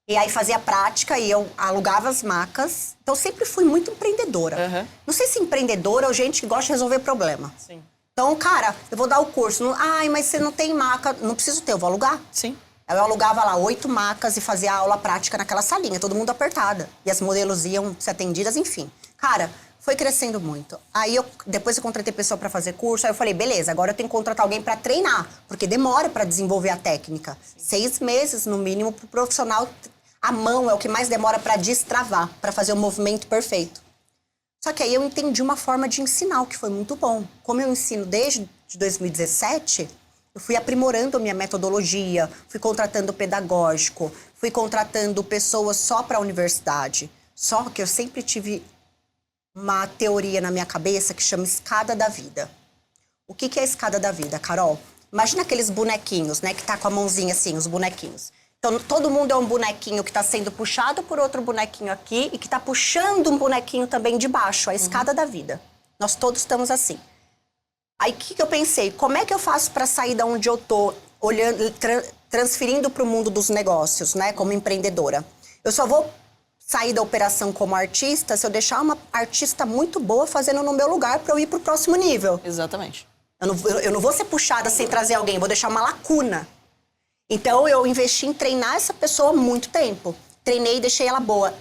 E aí fazia prática e eu alugava as macas. Então eu sempre fui muito empreendedora. Não sei se empreendedora ou gente que gosta de resolver problema. Sim. Então, cara, eu vou dar o curso. Ai, mas você não tem maca. Não preciso ter, eu vou alugar. Sim. Eu alugava lá 8 macas e fazia aula prática naquela salinha, todo mundo apertada. E as modelos iam ser atendidas, enfim. Cara, foi crescendo muito. Aí, depois eu contratei pessoa para fazer curso, aí eu falei, beleza, agora eu tenho que contratar alguém para treinar, porque demora para desenvolver a técnica. 6 meses, no mínimo, pro profissional. A mão é o que mais demora para destravar, para fazer o movimento perfeito. Só que aí eu entendi uma forma de ensinar, o que foi muito bom. Como eu ensino desde 2017... Eu fui aprimorando a minha metodologia, fui contratando pedagógico, fui contratando pessoas só para a universidade. Só que eu sempre tive uma teoria na minha cabeça que chama escada da vida. O que é a escada da vida, Carol? Imagina aqueles bonequinhos, né, que tá com a mãozinha assim, os bonequinhos. Então, todo mundo é um bonequinho que está sendo puxado por outro bonequinho aqui e que está puxando um bonequinho também de baixo, a escada da vida. Nós todos estamos assim. Aí, o que eu pensei? Como é que eu faço para sair da onde eu tô, olhando, transferindo para o mundo dos negócios, né, como empreendedora? Eu só vou sair da operação como artista se eu deixar uma artista muito boa fazendo no meu lugar para eu ir para o próximo nível. Exatamente. Eu não vou ser puxada sem trazer alguém, vou deixar uma lacuna. Então, eu investi em treinar essa pessoa há muito tempo. Treinei e deixei ela boa.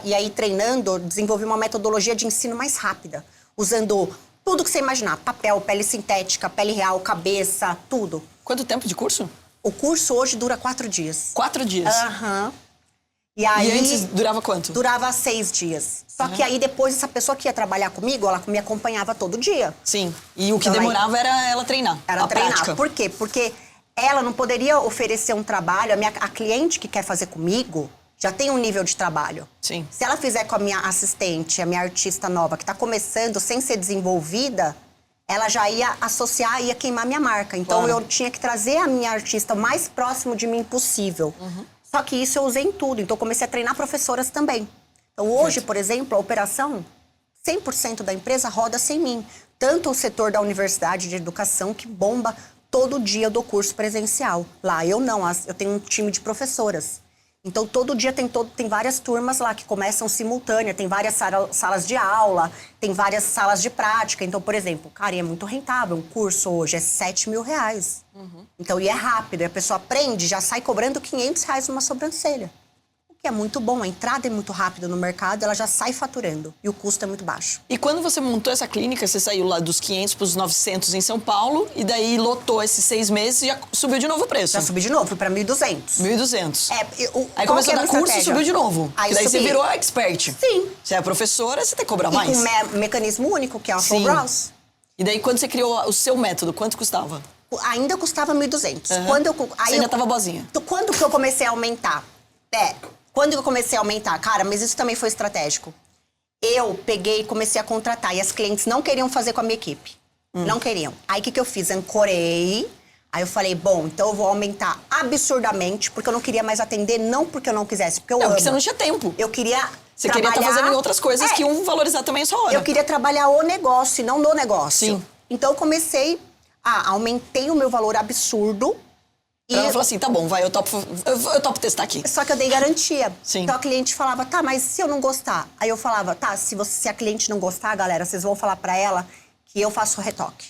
E aí, treinando, desenvolvi uma metodologia de ensino mais rápida, usando... tudo que você imaginar. Papel, pele sintética, pele real, cabeça, tudo. Quanto tempo de curso? O curso hoje dura 4 dias. 4 dias? E aí... E antes durava quanto? Durava 6 dias. Só que aí depois essa pessoa que ia trabalhar comigo, ela me acompanhava todo dia. Sim. E o que então, demorava era ela treinar. Era treinar. Prática. Por quê? Porque ela não poderia oferecer um trabalho... A cliente que quer fazer comigo... já tem um nível de trabalho. Sim. Se ela fizer com a minha assistente, a minha artista nova, que está começando, sem ser desenvolvida, ela já ia associar, ia queimar minha marca. Então, eu tinha que trazer a minha artista o mais próximo de mim possível. Só que isso eu usei em tudo. Então, eu comecei a treinar professoras também. Então, hoje, por exemplo, a operação, 100% da empresa roda sem mim. Tanto o setor da universidade de educação, que bomba todo dia do curso presencial. Lá, eu não. Eu tenho um time de professoras. Então, todo dia tem várias turmas lá que começam simultânea, tem várias salas de aula, tem várias salas de prática. Então, por exemplo, cara, é muito rentável. Um curso hoje é R$7.000. Então, e é rápido. E a pessoa aprende, já sai cobrando R$500 numa sobrancelha. O que é muito bom. A entrada é muito rápida no mercado, ela já sai faturando. E o custo é muito baixo. E quando você montou essa clínica, você saiu lá dos 500 para os 900 em São Paulo, e daí lotou esses 6 meses e já subiu de novo o preço. Já subi de novo, para 1.200. 1.200. Aí começou a dar curso e subiu de novo. Aí daí você virou expert. Sim. Você é professora, você tem que cobrar mais. E com mecanismo único, que é a Flow Brows. E daí, quando você criou o seu método, quanto custava? Ainda custava 1.200. Você ainda tava boazinha. Quando que eu comecei a aumentar? Quando eu comecei a aumentar? Cara, mas isso também foi estratégico. Eu peguei e comecei a contratar. E as clientes não queriam fazer com a minha equipe. Não queriam. Aí, o que eu fiz? Ancorei. Aí, eu falei, bom, então eu vou aumentar absurdamente. Porque eu não queria mais atender, não porque eu não quisesse. Porque eu amo. Porque você não tinha tempo. Eu queria Você queria estar fazendo outras coisas que iam valorizar também a sua hora. Eu queria trabalhar o negócio e não no negócio. Sim. Então, eu comecei... aumentei o meu valor absurdo. E Ela falou assim, tá bom, vai, eu topo testar aqui. Só que eu dei garantia. Sim. Então a cliente falava, tá, mas se eu não gostar? Aí eu falava, tá, se a cliente não gostar, galera, vocês vão falar pra ela que eu faço o retoque.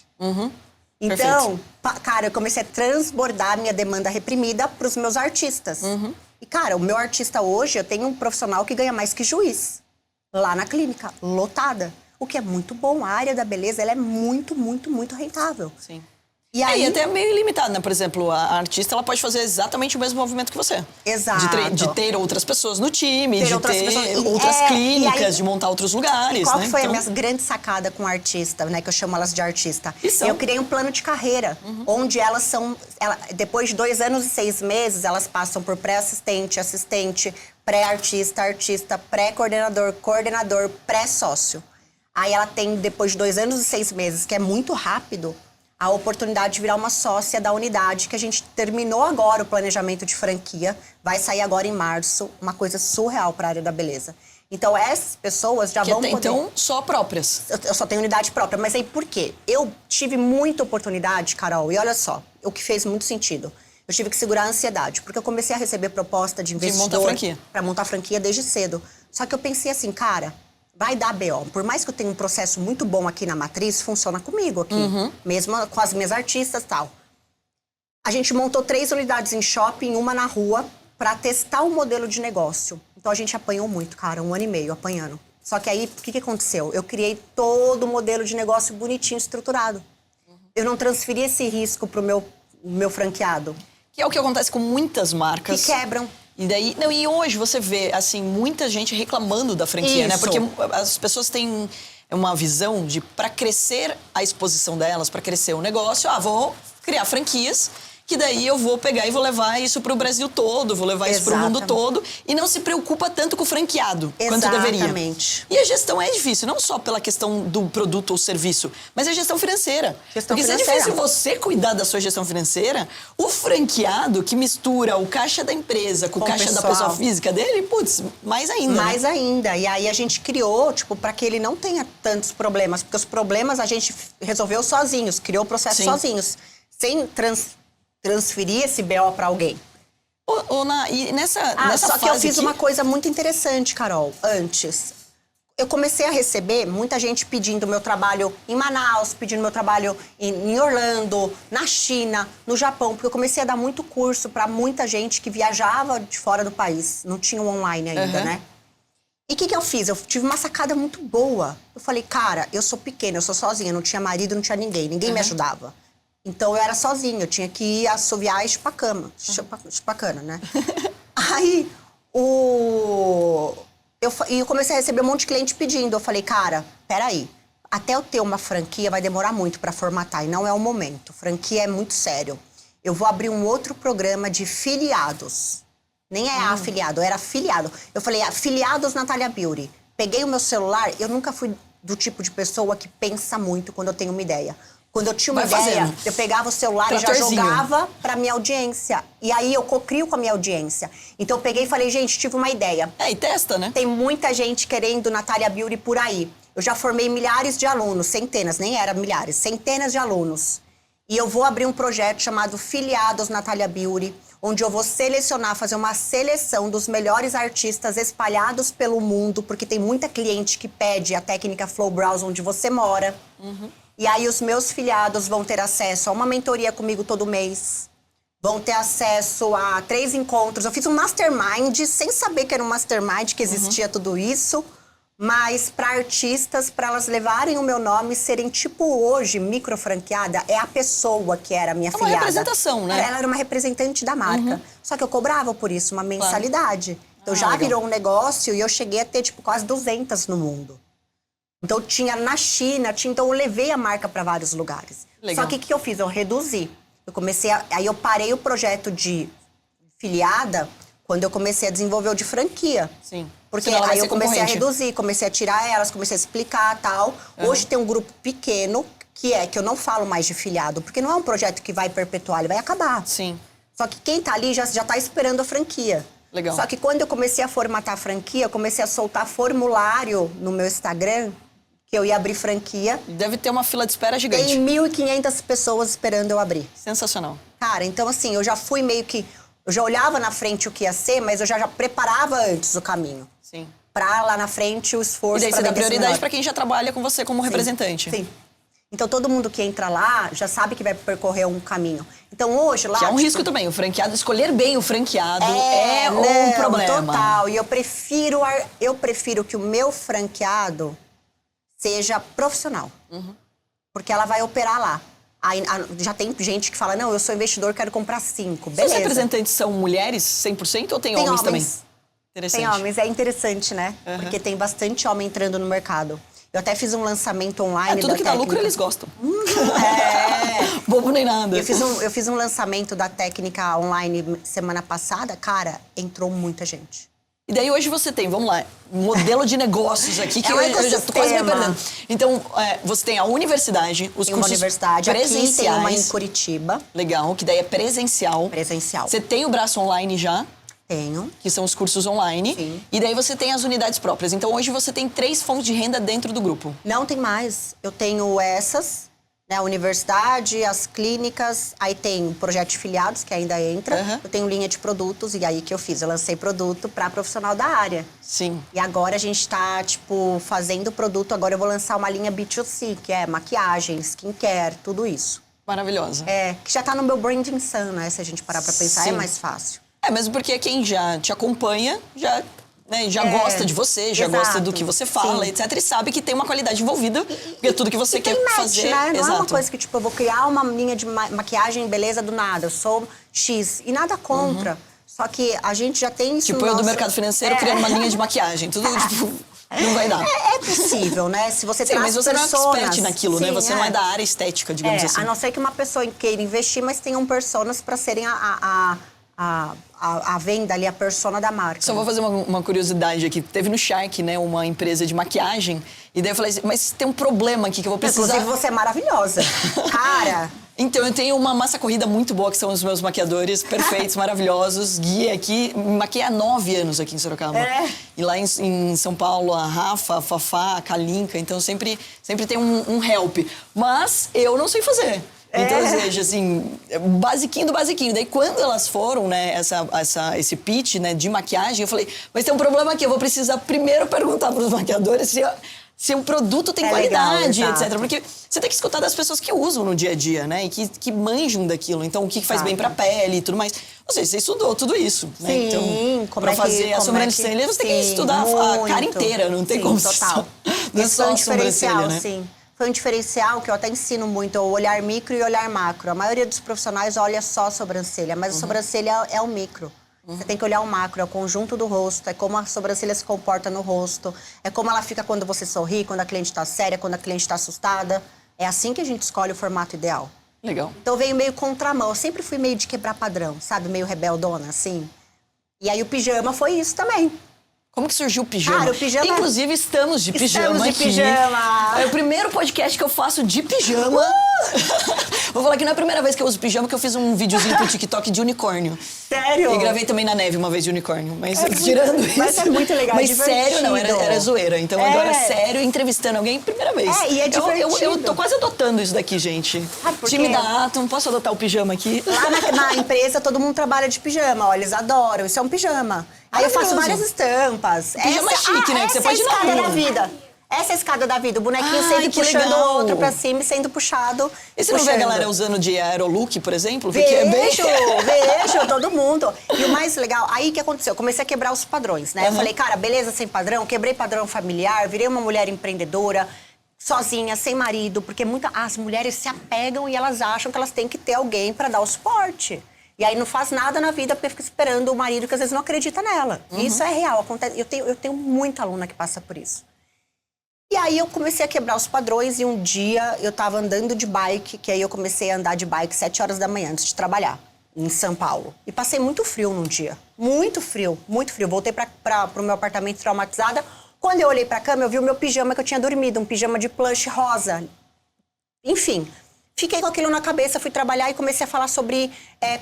Então, cara, eu comecei a transbordar minha demanda reprimida pros meus artistas. E, cara, o meu artista hoje, eu tenho um profissional que ganha mais que juiz. Lá na clínica, lotada. O que é muito bom. A área da beleza, ela é muito, muito, muito rentável. Sim. E aí... E até meio ilimitado, né? Por exemplo, a artista ela pode fazer exatamente o mesmo movimento que você. Exato. De ter outras pessoas no time, de outras ter pessoas. outras clínicas, aí, de montar outros lugares, qual né? foi Então... a minha grande sacada com artista, né? Que eu chamo elas de artista. Isso. Eu criei um plano de carreira, onde elas são... depois de 2 anos e 6 meses, elas passam por pré-assistente, assistente, pré-artista, artista, pré-coordenador, coordenador, pré-sócio. Aí ela tem, depois de 2 anos e 6 meses, que é muito rápido, a oportunidade de virar uma sócia da unidade, que a gente terminou agora o planejamento de franquia, vai sair agora em março, uma coisa surreal para a área da beleza. Então, essas pessoas já vão poder... então, só próprias. Eu só tenho unidade própria, mas aí por quê? Eu tive muita oportunidade, Carol, e olha só, o que fez muito sentido. Eu tive que segurar a ansiedade, porque eu comecei a receber proposta de investidor... montar franquia. Para montar franquia desde cedo. Só que eu pensei assim, cara... Vai dar BO. Por mais que eu tenha um processo muito bom aqui na Matriz, funciona comigo aqui. Mesmo com as minhas artistas e tal. A gente montou 3 unidades em shopping, uma na rua, para testar o modelo de negócio. Então a gente apanhou muito, cara, 1 ano e meio apanhando. Só que aí, o que aconteceu? Eu criei todo o modelo de negócio bonitinho, estruturado. Eu não transferi esse risco pro meu franqueado. Que é o que acontece com muitas marcas. Que quebram. E daí, não, e hoje você vê, assim, muita gente reclamando da franquia, né? Isso. Porque as pessoas têm uma visão de, para crescer a exposição delas, para crescer o negócio, vou criar franquias, que daí eu vou pegar e vou levar isso pro Brasil todo, vou levar isso pro mundo todo, e não se preocupa tanto com o franqueado quanto deveria. Exatamente. E a gestão é difícil, não só pela questão do produto ou serviço, mas a gestão financeira. Porque se é difícil você cuidar da sua gestão financeira, o franqueado que mistura o caixa da empresa com o caixa da pessoa física dele, putz, mais ainda. Mais ainda. E aí a gente criou, tipo, para que ele não tenha tantos problemas, porque os problemas a gente resolveu sozinhos, criou o processo sozinhos, sem transferir esse BO para alguém. E nessa só que eu fiz aqui... uma coisa muito interessante, Carol, antes. Eu comecei a receber muita gente pedindo meu trabalho em Manaus, pedindo meu trabalho em Orlando, na China, no Japão, porque eu comecei a dar muito curso para muita gente que viajava de fora do país. Não tinha um online ainda, né? E o que eu fiz? Eu tive uma sacada muito boa. Eu falei, cara, eu sou pequena, eu sou sozinha, não tinha marido, não tinha ninguém me ajudava. Então, eu era sozinha, eu tinha que ir assoviar e chupar cana, né? Aí, eu comecei a receber um monte de cliente pedindo. Eu falei, cara, peraí, até eu ter uma franquia vai demorar muito para formatar, e não é o momento. Franquia é muito sério. Eu vou abrir um outro programa de filiados. Nem é afiliado, era afiliado. Eu falei, afiliados Natália Beauty. Peguei o meu celular, eu nunca fui do tipo de pessoa que pensa muito quando eu tenho uma ideia. Quando eu tinha uma ideia, eu pegava o celular e já jogava pra minha audiência. E aí eu cocrio com a minha audiência. Então eu peguei e falei, gente, tive uma ideia. E testa, né? Tem muita gente querendo Natália Beauty por aí. Eu já formei milhares de alunos, centenas, nem era milhares, centenas de alunos. E eu vou abrir um projeto chamado Filiados Natália Beauty, onde eu vou selecionar, fazer uma seleção dos melhores artistas espalhados pelo mundo, porque tem muita cliente que pede a técnica Flow Brows onde você mora. E aí os meus filiados vão ter acesso a uma mentoria comigo todo mês. Vão ter acesso a 3 encontros. Eu fiz um mastermind, sem saber que era um mastermind, que existia tudo isso. Mas para artistas, para elas levarem o meu nome, serem tipo hoje, micro franqueada, é a pessoa que era a minha filiada. É uma representação, né? Ela era uma representante da marca. Só que eu cobrava por isso, uma mensalidade. Então já virou um negócio e eu cheguei a ter tipo quase 200 no mundo. Então, tinha na China, então eu levei a marca para vários lugares. Legal. Só que o que eu fiz? Eu reduzi. Aí eu parei o projeto de filiada quando eu comecei a desenvolver o de franquia. Sim. Porque aí eu comecei a reduzir, comecei a tirar elas, comecei a explicar e tal. Hoje tem um grupo pequeno, que eu não falo mais de filiado, porque não é um projeto que vai perpetuar, ele vai acabar. Sim. Só que quem tá ali já tá esperando a franquia. Legal. Só que quando eu comecei a formatar a franquia, eu comecei a soltar formulário no meu Instagram, que eu ia abrir franquia. Deve ter uma fila de espera gigante. Tem 1.500 pessoas esperando eu abrir. Sensacional. Cara, então assim, eu já fui meio que... Eu já olhava na frente o que ia ser, mas eu já preparava antes o caminho. Sim. Pra lá na frente o esforço... E daí pra você dá vender esse prioridade menor. pra quem já trabalha com você como representante. Sim. Então todo mundo que entra lá já sabe que vai percorrer um caminho. Então hoje lá... Que é um tipo, risco também. O franqueado, escolher bem o franqueado é um problema. Total. E eu prefiro que o meu franqueado seja profissional. Porque ela vai operar lá. Aí, já tem gente que fala, não, eu sou investidor, quero comprar 5. Beleza. Seus representantes são mulheres 100% ou tem homens também? Interessante. Tem homens, é interessante, né? Porque tem bastante homem entrando no mercado. Eu até fiz um lançamento online Tudo da que dá lucro técnica. eles gostam. É. Bobo nem nada. Eu fiz um lançamento da técnica online semana passada. Cara, entrou muita gente. E daí hoje você tem, vamos lá, modelo de negócios aqui, que É um eu já tô quase me ecossistema. perdendo. Então, você tem a universidade, os Tem uma cursos universidade aqui, presenciais. tem uma em Curitiba. Legal, que daí é presencial. Presencial. Você tem o braço online já, Tenho. que são os cursos online. Sim. E daí você tem as unidades próprias. Então hoje você tem 3 fontes de renda dentro do grupo. Não tem mais. Eu tenho essas, né? A universidade, as clínicas, aí tem o projeto de filiados, que ainda entra. Eu tenho linha de produtos, e aí que eu fiz? Eu lancei produto para profissional da área. Sim. E agora a gente tá, tipo, fazendo produto. Agora eu vou lançar uma linha B2C, que é maquiagem, skincare, tudo isso. Maravilhosa. É, que já tá no meu branding sun, né? Se a gente parar pra pensar, Sim. é mais fácil. É, mesmo porque quem já te acompanha, já gosta de você, já exato. gosta do que você fala, Sim. etc. E sabe que tem uma qualidade envolvida, porque tudo que você quer Tem match, fazer... né? Não Exato. é uma coisa que, tipo, eu vou criar uma linha de maquiagem, beleza, do nada. Eu sou X. E nada contra. Só que a gente já tem isso Tipo, no eu do nosso... mercado financeiro criando uma linha de maquilhagem. Tudo, tipo, não vai dar. É possível, né? Se você Sim, traz mas você personas... não é expert naquilo, né? Sim, Você não é da área estética, digamos assim. A não ser que uma pessoa queira investir, mas tenham personas para serem a venda ali, a persona da marca. Só vou fazer uma curiosidade aqui. Teve no Shark, né, uma empresa de maquiagem. E daí eu falei assim, mas tem um problema aqui que eu vou precisar... Inclusive, você é maravilhosa. Cara... Então, eu tenho uma massa corrida muito boa, que são os meus maquiadores perfeitos, maravilhosos. Gui aqui, me maquiei há 9 anos aqui em Sorocaba. E lá em São Paulo, a Rafa, a Fafá, a Kalinka. Então, sempre tem um help. Mas eu não sei fazer. Então, ou seja, assim, basiquinho do basiquinho. Daí, quando elas foram, né, esse pitch, né, de maquiagem, eu falei, mas tem um problema aqui, eu vou precisar primeiro perguntar para os maquiadores se o produto tem qualidade, legal, etc. Porque você tem que escutar das pessoas que usam no dia a dia, né, e que manjam daquilo. Então, o que faz bem pra pele e tudo mais. Ou seja, você estudou tudo isso, né? Sim, então, pra fazer a sobrancelha, você tem que estudar a cara inteira, não tem como total. Não é Esse foi só um a sobrancelha, diferencial, né? sim. Foi um diferencial que eu até ensino muito, o olhar micro e olhar macro. A maioria dos profissionais olha só a sobrancelha, mas a sobrancelha é o micro. Você tem que olhar o macro, é o conjunto do rosto, é como a sobrancelha se comporta no rosto, é como ela fica quando você sorri, quando a cliente está séria, quando a cliente está assustada. É assim que a gente escolhe o formato ideal. Legal. Então veio meio contramão. Eu sempre fui meio de quebrar padrão, sabe? Meio rebeldona, assim. E aí o pijama foi isso também. Como que surgiu o pijama? Cara, o pijama... Inclusive, estamos de pijama de aqui. pijama. É o primeiro podcast que eu faço de pijama. Vou falar que não é a primeira vez que eu uso pijama, que eu fiz um videozinho pro TikTok de unicórnio. Sério? E gravei também na neve uma vez de unicórnio. Mas tirando isso... Mas é muito legal, Mas divertido. sério, não, era zoeira. Então agora, sério, entrevistando alguém, primeira vez. E é divertido. Eu tô quase adotando isso daqui, gente. Por Time quê? da Atom, posso adotar o pijama aqui? Lá na empresa, todo mundo trabalha de pijama. Ó, eles adoram. Isso é um pijama. Aí eu faço várias estampas. Pijama chique, né? Que você pode ir na Essa é a escada rua. da vida. Essa é a escada da vida. O bonequinho Ai, sempre que puxando legal. o outro pra cima e sendo puxado. E você não vê a galera usando de aerolook, por exemplo? Vejo todo mundo. E o mais legal, aí o que aconteceu? Eu comecei a quebrar os padrões, né? Eu falei, cara, beleza sem padrão, quebrei padrão familiar, virei uma mulher empreendedora, sozinha, sem marido, porque as mulheres se apegam e elas acham que elas têm que ter alguém pra dar o suporte. E aí não faz nada na vida porque fica esperando o marido que às vezes não acredita nela. E isso é real, acontece. Eu tenho muita aluna que passa por isso. E aí eu comecei a quebrar os padrões e um dia eu tava andando de bike, que aí eu comecei a andar de bike 7 horas da manhã antes de trabalhar, em São Paulo. E passei muito frio num dia. Muito frio, muito frio. Voltei pro meu apartamento traumatizada. Quando eu olhei pra cama, eu vi o meu pijama que eu tinha dormido, um pijama de plush rosa. Enfim, fiquei com aquilo na cabeça, fui trabalhar e comecei a falar sobre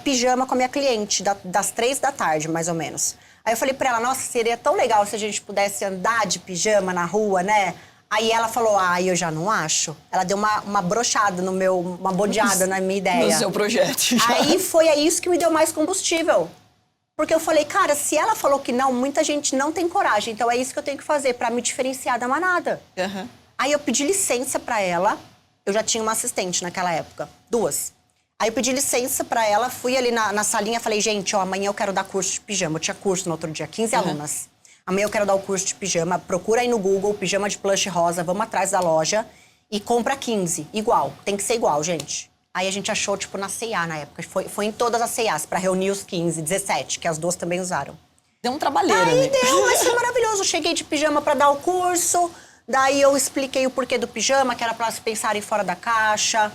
pijama com a minha cliente, das 3 da tarde, mais ou menos. Aí eu falei pra ela, nossa, seria tão legal se a gente pudesse andar de pijama na rua, né? Aí ela falou, eu já não acho. Ela deu uma brochada no meu, uma bodeada na minha ideia. No seu projeto. Já. Aí foi isso que me deu mais combustível. Porque eu falei, cara, se ela falou que não, muita gente não tem coragem. Então é isso que eu tenho que fazer pra me diferenciar da manada. Uhum. Aí eu pedi licença pra ela. Eu já tinha uma assistente naquela época, 2. Aí eu pedi licença pra ela, fui ali na salinha, falei, gente, amanhã eu quero dar curso de pijama. Eu tinha curso no outro dia, 15 alunas. Amanhã eu quero dar o curso de pijama, procura aí no Google, pijama de plush rosa, vamos atrás da loja e compra 15, igual, tem que ser igual, gente. Aí a gente achou, tipo, na C&A na época, foi em todas as C&As pra reunir os 15, 17, que as 2 também usaram. Deu um trabalheiro, Aí né? deu, mas foi maravilhoso, cheguei de pijama pra dar o curso, daí eu expliquei o porquê do pijama, que era pra elas pensarem fora da caixa,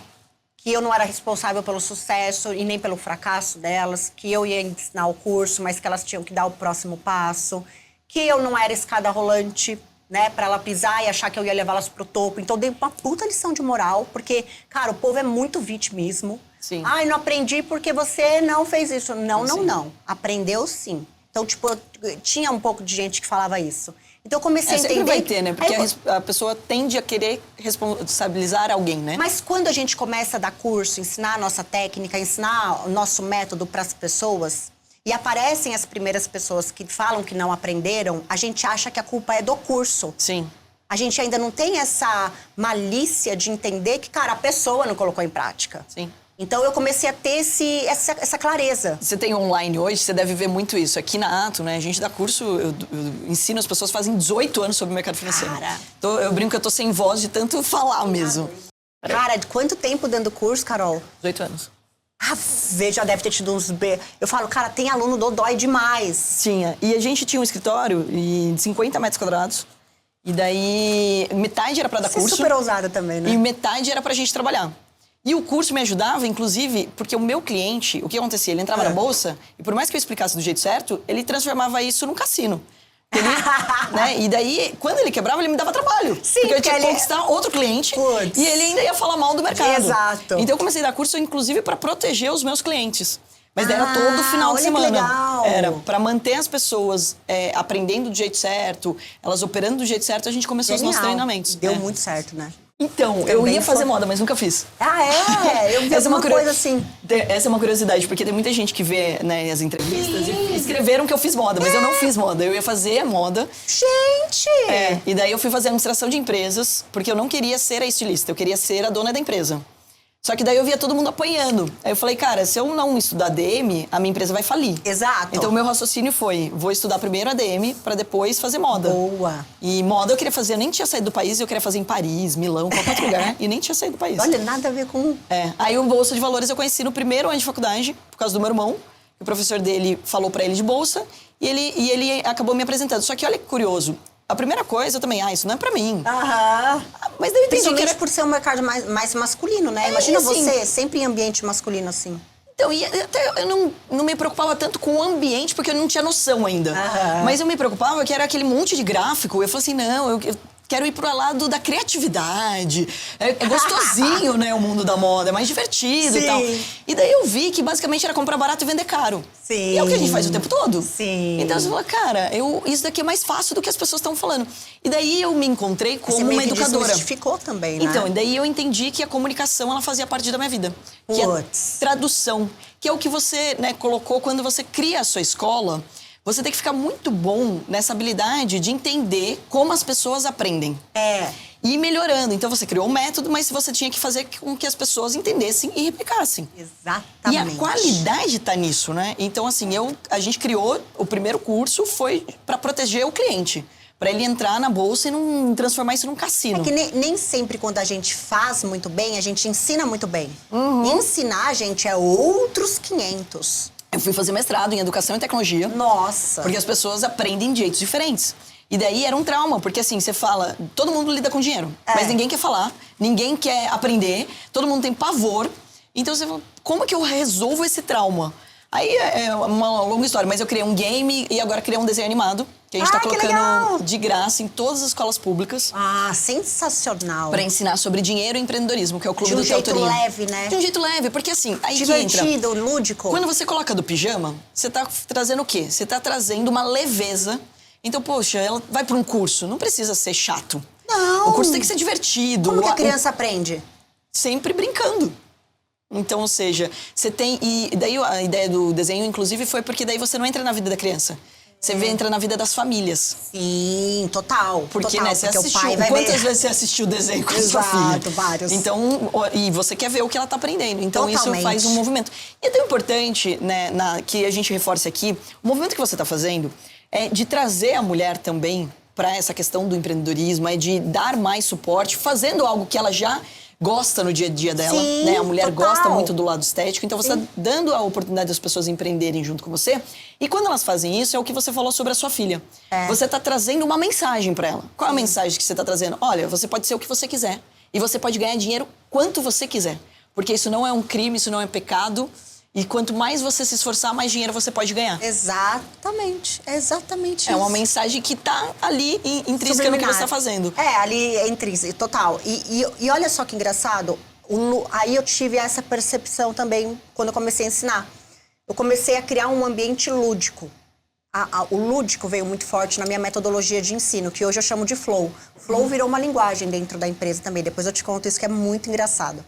que eu não era responsável pelo sucesso e nem pelo fracasso delas, que eu ia ensinar o curso, mas que elas tinham que dar o próximo passo, que eu não era escada rolante, né, pra ela pisar e achar que eu ia levá-las pro topo. Então, dei uma puta lição de moral, porque, cara, o povo é muito vitimismo. Sim. Ai, não aprendi porque você não fez isso. Não, Sim. não. Aprendeu sim. Então, tipo, tinha um pouco de gente que falava isso. Então, eu comecei a entender... Sempre vai ter, né? Porque Aí, a pessoa tende a querer responsabilizar alguém, né? mas quando a gente começa a dar curso, ensinar a nossa técnica, ensinar o nosso método para as pessoas, e aparecem as primeiras pessoas que falam que não aprenderam, a gente acha que a culpa é do curso. Sim. A gente ainda não tem essa malícia de entender que, cara, a pessoa não colocou em prática. Sim. Então, eu comecei a ter essa clareza. Você tem online hoje, você deve ver muito isso. Aqui na Ato, né, a gente dá curso, eu ensino as pessoas fazem 18 anos sobre o mercado financeiro. Cara. Eu brinco que eu tô sem voz de tanto falar mesmo. Cara, de quanto tempo dando curso, Carol? 18 anos. Já deve ter tido uns B. Eu falo, cara, tem aluno dodói demais. Tinha. E a gente tinha um escritório de 50 metros quadrados. E daí, metade era pra dar Você é curso. super ousada também, né? E metade era pra gente trabalhar. E o curso me ajudava, inclusive, porque o meu cliente, o que acontecia? Ele entrava na bolsa e por mais que eu explicasse do jeito certo, ele transformava isso num cassino. Ele, né? E daí, quando ele quebrava, ele me dava trabalho. Sim, porque eu tinha que ele- conquistar outro cliente. Puts. E ele ainda ia falar mal do mercado. Exato. Então eu comecei a dar curso, inclusive, pra proteger os meus clientes. Mas era Ah, todo final de olha que semana. legal. Era pra manter as pessoas aprendendo do jeito certo, elas operando do jeito certo, a gente começou os nossos treinamentos. Deu É. muito certo, né? Então, eu Também ia fazer foi- moda, mas nunca fiz. Ah, é? Eu vi Essa é uma alguma coisa assim. Essa é uma curiosidade, porque tem muita gente que vê, né, as entrevistas e escreveram que eu fiz moda, mas eu não fiz moda. Eu ia fazer moda. Gente! E daí eu fui fazer administração de empresas, porque eu não queria ser a estilista, eu queria ser a dona da empresa. Só que daí eu via todo mundo apanhando. Aí eu falei, cara, se eu não estudar ADM, a minha empresa vai falir. Exato. Então o meu raciocínio foi, vou estudar primeiro ADM pra depois fazer moda. Boa. E moda eu queria fazer, eu nem tinha saído do país, eu queria fazer em Paris, Milão, qualquer outro lugar, e nem tinha saído do país. Olha, nada a ver com... Aí o Bolsa de Valores eu conheci no primeiro ano de faculdade, por causa do meu irmão. O professor dele falou pra ele de Bolsa, e ele acabou me apresentando. Só que olha que curioso, a primeira coisa eu também, isso não é pra mim. Aham. Mas daí eu entendi que Principalmente era... por ser um mercado mais masculino, né? Imagina e assim- você sempre em ambiente masculino assim. Então, e até eu não me preocupava tanto com o ambiente, porque eu não tinha noção ainda. Aham. Mas eu me preocupava que era aquele monte de gráfico. Eu falei assim, não, eu quero ir pro lado da criatividade. É gostosinho, né, o mundo da moda, é mais divertido Sim. e tal. E daí eu vi que basicamente era comprar barato e vender caro. Sim. E é o que a gente faz o tempo todo. Sim. Então você fala, cara, isso daqui é mais fácil do que as pessoas estão falando. E daí eu me encontrei como Você uma meio que educadora. desmistificou também, né? Então, e daí eu entendi que a comunicação, ela fazia parte da minha vida. Que é Puts. tradução, que é o que você, né, colocou quando você cria a sua escola. Você tem que ficar muito bom nessa habilidade de entender como as pessoas aprendem. E ir melhorando. Então, você criou um método, mas você tinha que fazer com que as pessoas entendessem e replicassem. Exatamente. E a qualidade tá nisso, né? Então, assim, a gente criou, o primeiro curso foi para proteger o cliente. Para ele entrar na bolsa e não transformar isso num cassino. É que nem sempre quando a gente faz muito bem, a gente ensina muito bem. Ensinar, gente, é outros 500. Eu fui fazer mestrado em Educação e Tecnologia. Nossa. Porque as pessoas aprendem de jeitos diferentes. E daí era um trauma, porque assim, você fala, todo mundo lida com dinheiro, mas ninguém quer falar, ninguém quer aprender, todo mundo tem pavor. Então você fala, como que eu resolvo esse trauma? Aí é uma longa história, mas eu criei um game e agora criei um desenho animado, que a gente tá que colocando legal! de graça em todas as escolas públicas. Ah, sensacional. Pra ensinar sobre dinheiro e empreendedorismo, que é o clube De um do jeito Teotoria. leve, né? De um jeito leve, porque assim, aí que entra. Divertido, lúdico. Quando você coloca do pijama, você tá trazendo o quê? Você tá trazendo uma leveza. Então, poxa, ela vai para um curso, não precisa ser chato. Não. O curso tem que ser divertido. Como que a criança aprende? Sempre brincando. Então, ou seja, você tem... E daí a ideia do desenho, inclusive, foi porque daí você não entra na vida da criança. Você entra na vida das famílias. Sim, total. Porque, total, né, você porque assistiu... o pai vai Quantas ver. vezes você assistiu o desenho com a sua filha? Exato, vários. Então, e você quer ver o que ela tá aprendendo. Então, Totalmente. isso faz um movimento. E é tão importante, né, que a gente reforce aqui, o movimento que você tá fazendo é de trazer a mulher também para essa questão do empreendedorismo, é de dar mais suporte, fazendo algo que ela já gosta no dia a dia dela, Sim, né? A mulher total. gosta muito do lado estético, então você está dando a oportunidade das pessoas empreenderem junto com você. E quando elas fazem isso, é o que você falou sobre a sua filha. Você está trazendo uma mensagem para ela. Qual é a mensagem que você está trazendo? Olha, você pode ser o que você quiser e você pode ganhar dinheiro quanto você quiser, porque isso não é um crime, isso não é pecado. E quanto mais você se esforçar, mais dinheiro você pode ganhar. Exatamente, exatamente É uma isso. mensagem que tá ali intrínseca no que você está fazendo. É, ali é intrínseco, total. E olha só que engraçado, aí eu tive essa percepção também quando eu comecei a ensinar. Eu comecei a criar um ambiente lúdico. O lúdico veio muito forte na minha metodologia de ensino, que hoje eu chamo de flow. Flow virou uma linguagem dentro da empresa também. Depois eu te conto isso, que é muito engraçado.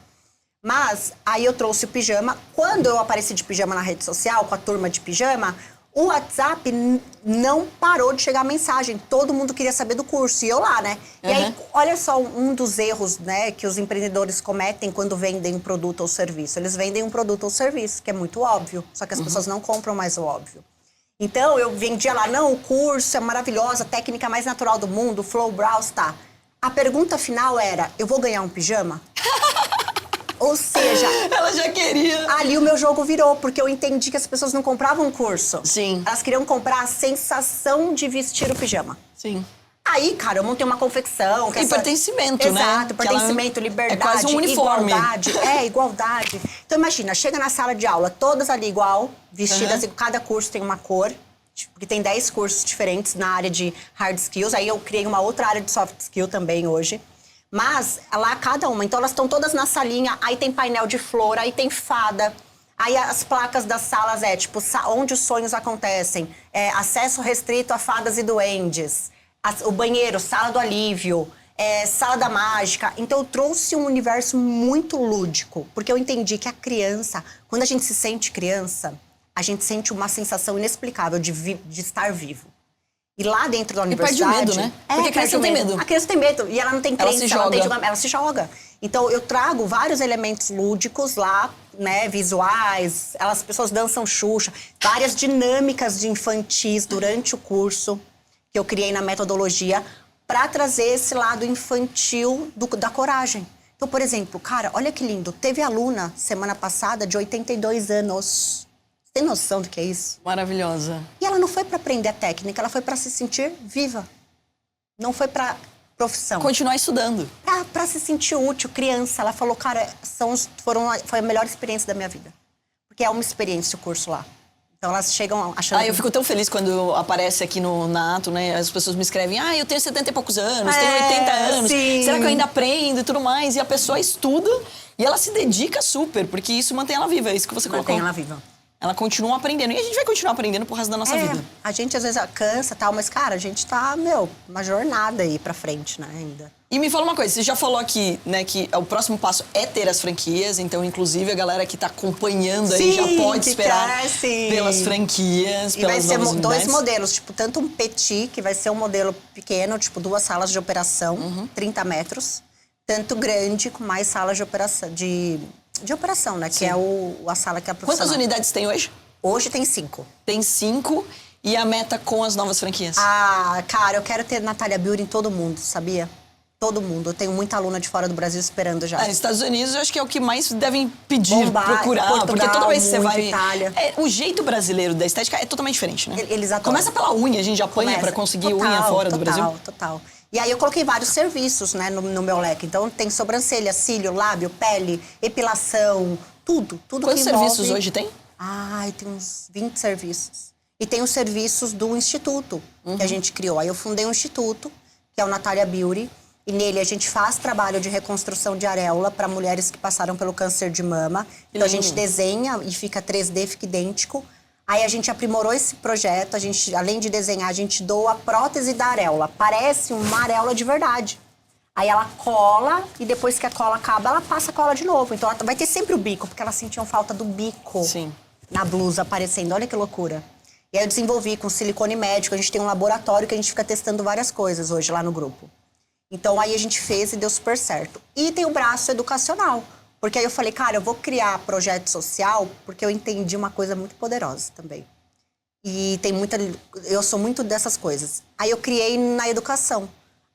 Mas aí eu trouxe o pijama. Quando eu apareci de pijama na rede social, com a turma de pijama, o WhatsApp não parou de chegar mensagem. Todo mundo queria saber do curso. E eu lá, né? E aí, olha só, um dos erros, né, que os empreendedores cometem quando vendem um produto ou serviço. Eles vendem um produto ou serviço, que é muito óbvio. Só que as pessoas não compram mais o óbvio. Então, eu vendia lá, não, o curso é maravilhoso, a técnica mais natural do mundo, Flow Browse, tá. A pergunta final era, eu vou ganhar um pijama? Ou seja... Ela já queria. Ali o meu jogo virou, porque eu entendi que as pessoas não compravam o curso. Sim. Elas queriam comprar a sensação de vestir o pijama. Sim. Aí, cara, eu montei uma confecção. E pertencimento, né? Exato, pertencimento, liberdade, é quase um uniforme. igualdade. Igualdade. Então, imagina, chega na sala de aula, todas ali igual, vestidas, cada curso tem uma cor, porque tem 10 cursos diferentes na área de hard skills. Aí eu criei uma outra área de soft skill também hoje. Mas lá cada uma, então elas estão todas na salinha, aí tem painel de flor, aí tem fada, aí as placas das salas tipo, onde os sonhos acontecem, acesso restrito a fadas e duendes, o banheiro, sala do alívio, sala da mágica. Então eu trouxe um universo muito lúdico, porque eu entendi que a criança, quando a gente se sente criança, a gente sente uma sensação inexplicável de estar vivo. E lá dentro da universidade... E perde o medo, né? Porque a criança não tem medo. A criança tem medo. E ela não tem crença, ela se joga. Então, eu trago vários elementos lúdicos lá, né? Visuais. As pessoas dançam Xuxa. Várias dinâmicas de infantis durante o curso que eu criei na metodologia para trazer esse lado infantil da coragem. Então, por exemplo, cara, olha que lindo. Teve aluna, semana passada, de 82 anos... Tem noção do que é isso? Maravilhosa. E ela não foi para aprender a técnica, ela foi para se sentir viva. Não foi para profissão. Continuar estudando. Para se sentir útil, criança. Ela falou, cara, foi a melhor experiência da minha vida. Porque é uma experiência o curso lá. Então elas chegam achando... Eu fico tão feliz quando aparece aqui na Ato, né? As pessoas me escrevem, eu tenho 70 e poucos anos, tenho 80 anos. Sim. Será que eu ainda aprendo e tudo mais? E a pessoa estuda e ela se dedica super, porque isso mantém ela viva, é isso que você colocou. Mantém ela viva. Ela continua aprendendo. E a gente vai continuar aprendendo pro resto da nossa vida. A gente às vezes cansa e tal, mas, cara, a gente tá, uma jornada aí pra frente, né, ainda. E me fala uma coisa, você já falou aqui, né, que o próximo passo é ter as franquias, então, inclusive, a galera que tá acompanhando aí já pode esperar pelas franquias, e vai ser unidades. 2 modelos, tanto um petit, que vai ser um modelo pequeno, 2 salas de operação, 30 metros, tanto grande, com mais salas de operação, de operação, né? Sim. Que é a sala que é a profissional. Quantas unidades tem hoje? Hoje tem 5. Tem 5. E a meta com as novas franquias? Cara, eu quero ter Natália Beauty em todo mundo, sabia? Todo mundo. Eu tenho muita aluna de fora do Brasil esperando já. Estados Unidos, eu acho que é o que mais devem pedir, procurar. Portugal, porque toda vez que você vai... Itália. O jeito brasileiro da estética é totalmente diferente, né? Eles adoram. Começa pela unha, a gente apanha pra conseguir unha fora do Brasil. Total. E aí eu coloquei vários serviços, né, no meu leque. Então tem sobrancelha, cílio, lábio, pele, epilação, tudo que envolve... Quantos serviços hoje tem? Tem uns 20 serviços. E tem os serviços do instituto que a gente criou. Aí eu fundei um instituto, que é o Natália Beauty. E nele a gente faz trabalho de reconstrução de areola para mulheres que passaram pelo câncer de mama. Então a gente desenha e fica 3D, fica idêntico. Aí a gente aprimorou esse projeto, a gente, além de desenhar, a gente doa a prótese da areola. Parece uma areola de verdade. Aí ela cola e depois que a cola acaba, ela passa a cola de novo. Então ela vai ter sempre o bico, porque elas sentiam falta do bico na blusa aparecendo. Olha que loucura. E aí eu desenvolvi com silicone médico. A gente tem um laboratório que a gente fica testando várias coisas hoje lá no grupo. Então aí a gente fez e deu super certo. E tem o braço educacional. Porque aí eu falei, cara, eu vou criar projeto social porque eu entendi uma coisa muito poderosa também. E tem muita... Eu sou muito dessas coisas. Aí eu criei na educação.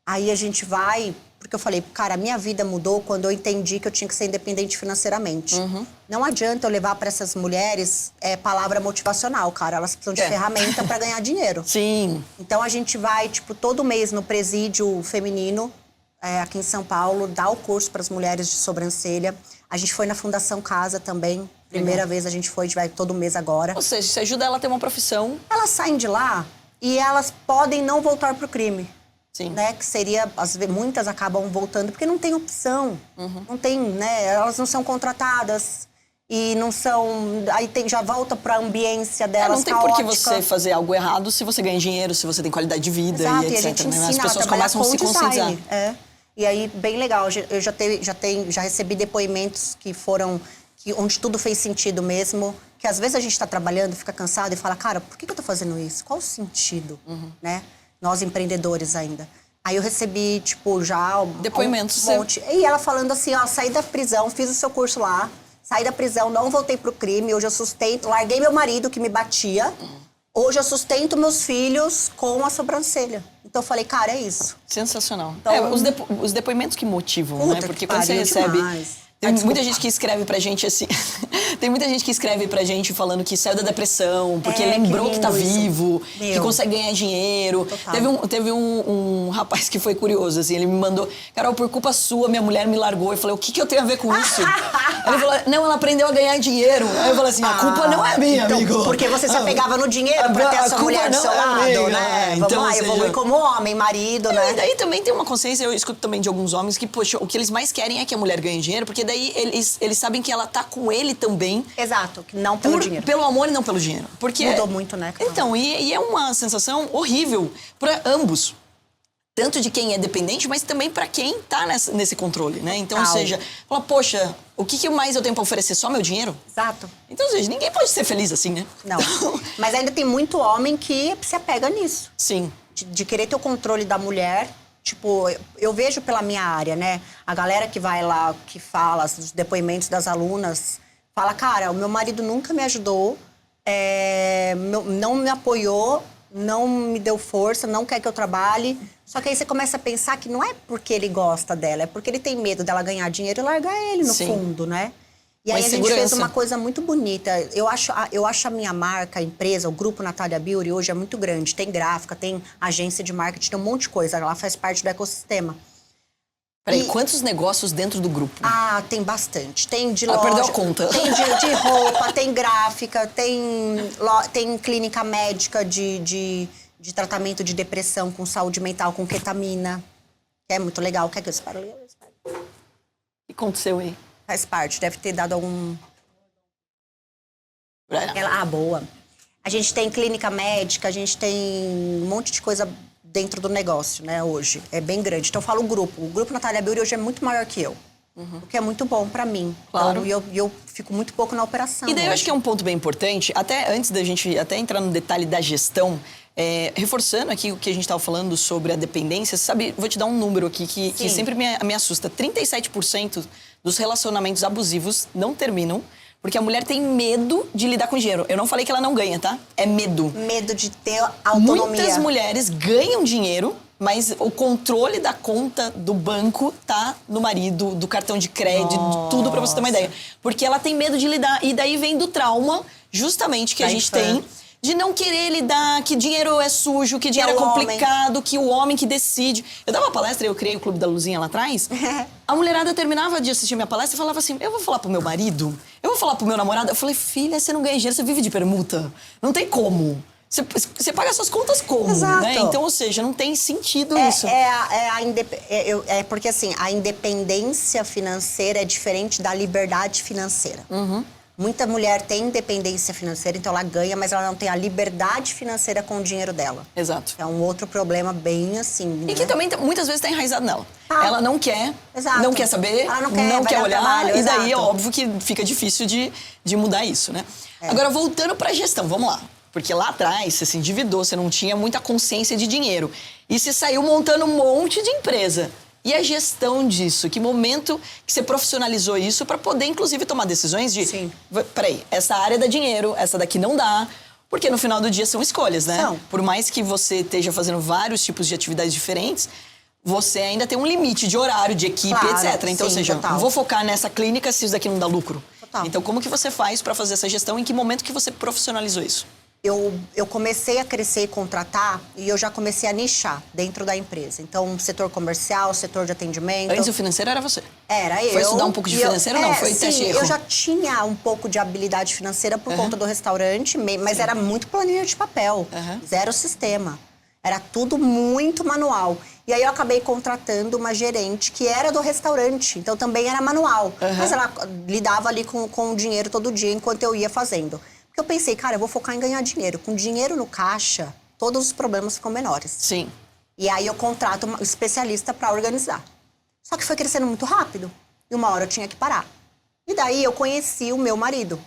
Aí a gente vai... Porque eu falei, cara, a minha vida mudou quando eu entendi que eu tinha que ser independente financeiramente. Não adianta eu levar para essas mulheres palavra motivacional, cara. Elas precisam de ferramenta para ganhar dinheiro. Sim. Então a gente vai, tipo, todo mês no presídio feminino, aqui em São Paulo, dar o curso para as mulheres de sobrancelha. A gente foi na Fundação Casa também. Primeira vez a gente vai todo mês agora. Ou seja, você ajuda ela a ter uma profissão. Elas saem de lá e elas podem não voltar pro crime. Sim. Né? Que seria, muitas acabam voltando porque não tem opção. Não tem, né? Elas não são contratadas e não são... Aí já volta pra ambiência delas não tem caótica. por que você fazer algo errado se você ganha dinheiro, se você tem qualidade de vida. Exato, e etc. E a gente ensina As pessoas a trabalhar começam a se com conscientizar. design. E aí, bem legal. Eu já recebi depoimentos que foram... onde tudo fez sentido mesmo. Que às vezes a gente tá trabalhando, fica cansado e fala, cara, por que eu tô fazendo isso? Qual o sentido? Né? Nós empreendedores ainda. Aí eu recebi, tipo, já depoimentos, um monte. E ela falando assim, ó, saí da prisão, fiz o seu curso lá, saí da prisão, não voltei pro crime, hoje eu sustento, larguei meu marido que me batia, hoje eu sustento meus filhos com a sobrancelha. Então eu falei, cara, é isso. Sensacional. Então, os depoimentos que motivam, né? Porque quando você recebe... Demais. Tem muita gente que escreve pra gente assim... Tem muita gente que escreve pra gente falando que saiu da depressão, porque lembrou que tá vivo, que consegue ganhar dinheiro. Teve um rapaz que foi curioso, assim, ele me mandou... Carol, por culpa sua, minha mulher me largou. Eu falei, o que eu tenho a ver com isso? Ele falou, não, ela aprendeu a ganhar dinheiro. Aí eu falei assim, a culpa não é minha, então, amigo. Porque você se apegava no dinheiro pra ter a sua mulher do seu lado, né? Vamos lá, evolui como homem, marido, né? E daí também tem uma consciência, eu escuto também de alguns homens que, poxa, o que eles mais querem é que a mulher ganhe dinheiro, porque daí eles sabem que ela tá com ele também. Exato, não pelo dinheiro. Pelo amor e não pelo dinheiro. Porque mudou muito, né, Carol? Então, e é uma sensação horrível para ambos. Tanto de quem é dependente, mas também para quem tá nesse controle, né? Então, ou seja, fala, poxa, o que mais eu tenho para oferecer? Só meu dinheiro? Exato. Então, ou seja, ninguém pode ser feliz assim, né? Não. Mas ainda tem muito homem que se apega nisso. Sim. De querer ter o controle da mulher. Tipo, eu vejo pela minha área, né? A galera que vai lá, que fala, os depoimentos das alunas, fala, cara, o meu marido nunca me ajudou, não me apoiou, não me deu força, não quer que eu trabalhe. Só que aí você começa a pensar que não é porque ele gosta dela, é porque ele tem medo dela ganhar dinheiro e largar ele no fundo, né? E aí a gente fez uma coisa muito bonita. Eu acho a minha marca, a empresa, o grupo Natália Beauty hoje é muito grande. Tem gráfica, tem agência de marketing, tem um monte de coisa. Ela faz parte do ecossistema. Peraí, quantos negócios dentro do grupo? Ah, tem bastante. Tem de loja... perdeu a conta. Tem de roupa, tem gráfica, tem clínica médica de tratamento de depressão com saúde mental, com ketamina. É muito legal. Quer que eu espero? O que aconteceu aí? Faz parte, deve ter dado algum... boa. A gente tem clínica médica, a gente tem um monte de coisa dentro do negócio, né, hoje. É bem grande. Então eu falo o grupo Natália Beauty hoje é muito maior que eu. O que é muito bom pra mim. Claro. Então, eu fico muito pouco na operação. E daí eu acho que é um ponto bem importante, até antes da gente entrar no detalhe da gestão, reforçando aqui o que a gente estava falando sobre a dependência, sabe, vou te dar um número aqui que sempre me assusta. 37% dos relacionamentos abusivos não terminam porque a mulher tem medo de lidar com dinheiro. Eu não falei que ela não ganha, tá? É medo. Medo de ter autonomia. Muitas mulheres ganham dinheiro, mas o controle da conta do banco tá no marido, do cartão de crédito, de tudo pra você ter uma ideia. Porque ela tem medo de lidar. E daí vem do trauma, justamente, que a gente tem, de não querer lidar, que dinheiro é sujo, que dinheiro é complicado, que o homem que decide. Eu dava uma palestra, eu criei o Clube da Luzinha lá atrás. A mulherada terminava de assistir minha palestra e falava assim, eu vou falar pro meu marido, eu vou falar pro meu namorado. Eu falei, filha, você não ganha dinheiro, você vive de permuta. Não tem como. Você paga suas contas como, né? Então, ou seja, não tem sentido isso. Porque, assim, a independência financeira é diferente da liberdade financeira. Muita mulher tem independência financeira, então ela ganha, mas ela não tem a liberdade financeira com o dinheiro dela. Exato. É um outro problema bem assim, E que também muitas vezes está enraizado nela. Tá. Ela não quer, Exato. não quer saber, Ela não quer, vai quer dar olhar, trabalho, e daí é exato. óbvio que fica difícil de mudar isso, né? Agora, voltando para a gestão, vamos lá. Porque lá atrás, você se endividou, você não tinha muita consciência de dinheiro. E você saiu montando um monte de empresa. E a gestão disso? Que momento que você profissionalizou isso para poder, inclusive, tomar decisões de... Sim. Peraí, essa área dá dinheiro, essa daqui não dá. Porque no final do dia são escolhas, né? São. Por mais que você esteja fazendo vários tipos de atividades diferentes, você ainda tem um limite de horário, de equipe, Claro, etc. Então, sim, ou seja, total. não vou focar nessa clínica se isso daqui não dá lucro. Total. Então, como que você faz para fazer essa gestão? Em que momento que você profissionalizou isso? Eu comecei a crescer e contratar e eu já comecei a nichar dentro da empresa. Então, setor comercial, setor de atendimento. Antes o financeiro era você. Era eu. Foi estudar um pouco de financeiro ou não? Foi teste e sim, erro? eu já tinha um pouco de habilidade financeira por conta do restaurante, mas era muito planilha de papel, zero sistema. Era tudo muito manual. E aí eu acabei contratando uma gerente que era do restaurante, então também era manual. Mas ela lidava ali com o dinheiro todo dia enquanto eu ia fazendo. Porque eu pensei, cara, eu vou focar em ganhar dinheiro. Com dinheiro no caixa, todos os problemas ficam menores. Sim. E aí eu contrato um especialista para organizar. Só que foi crescendo muito rápido. E uma hora eu tinha que parar. E daí eu conheci o meu marido,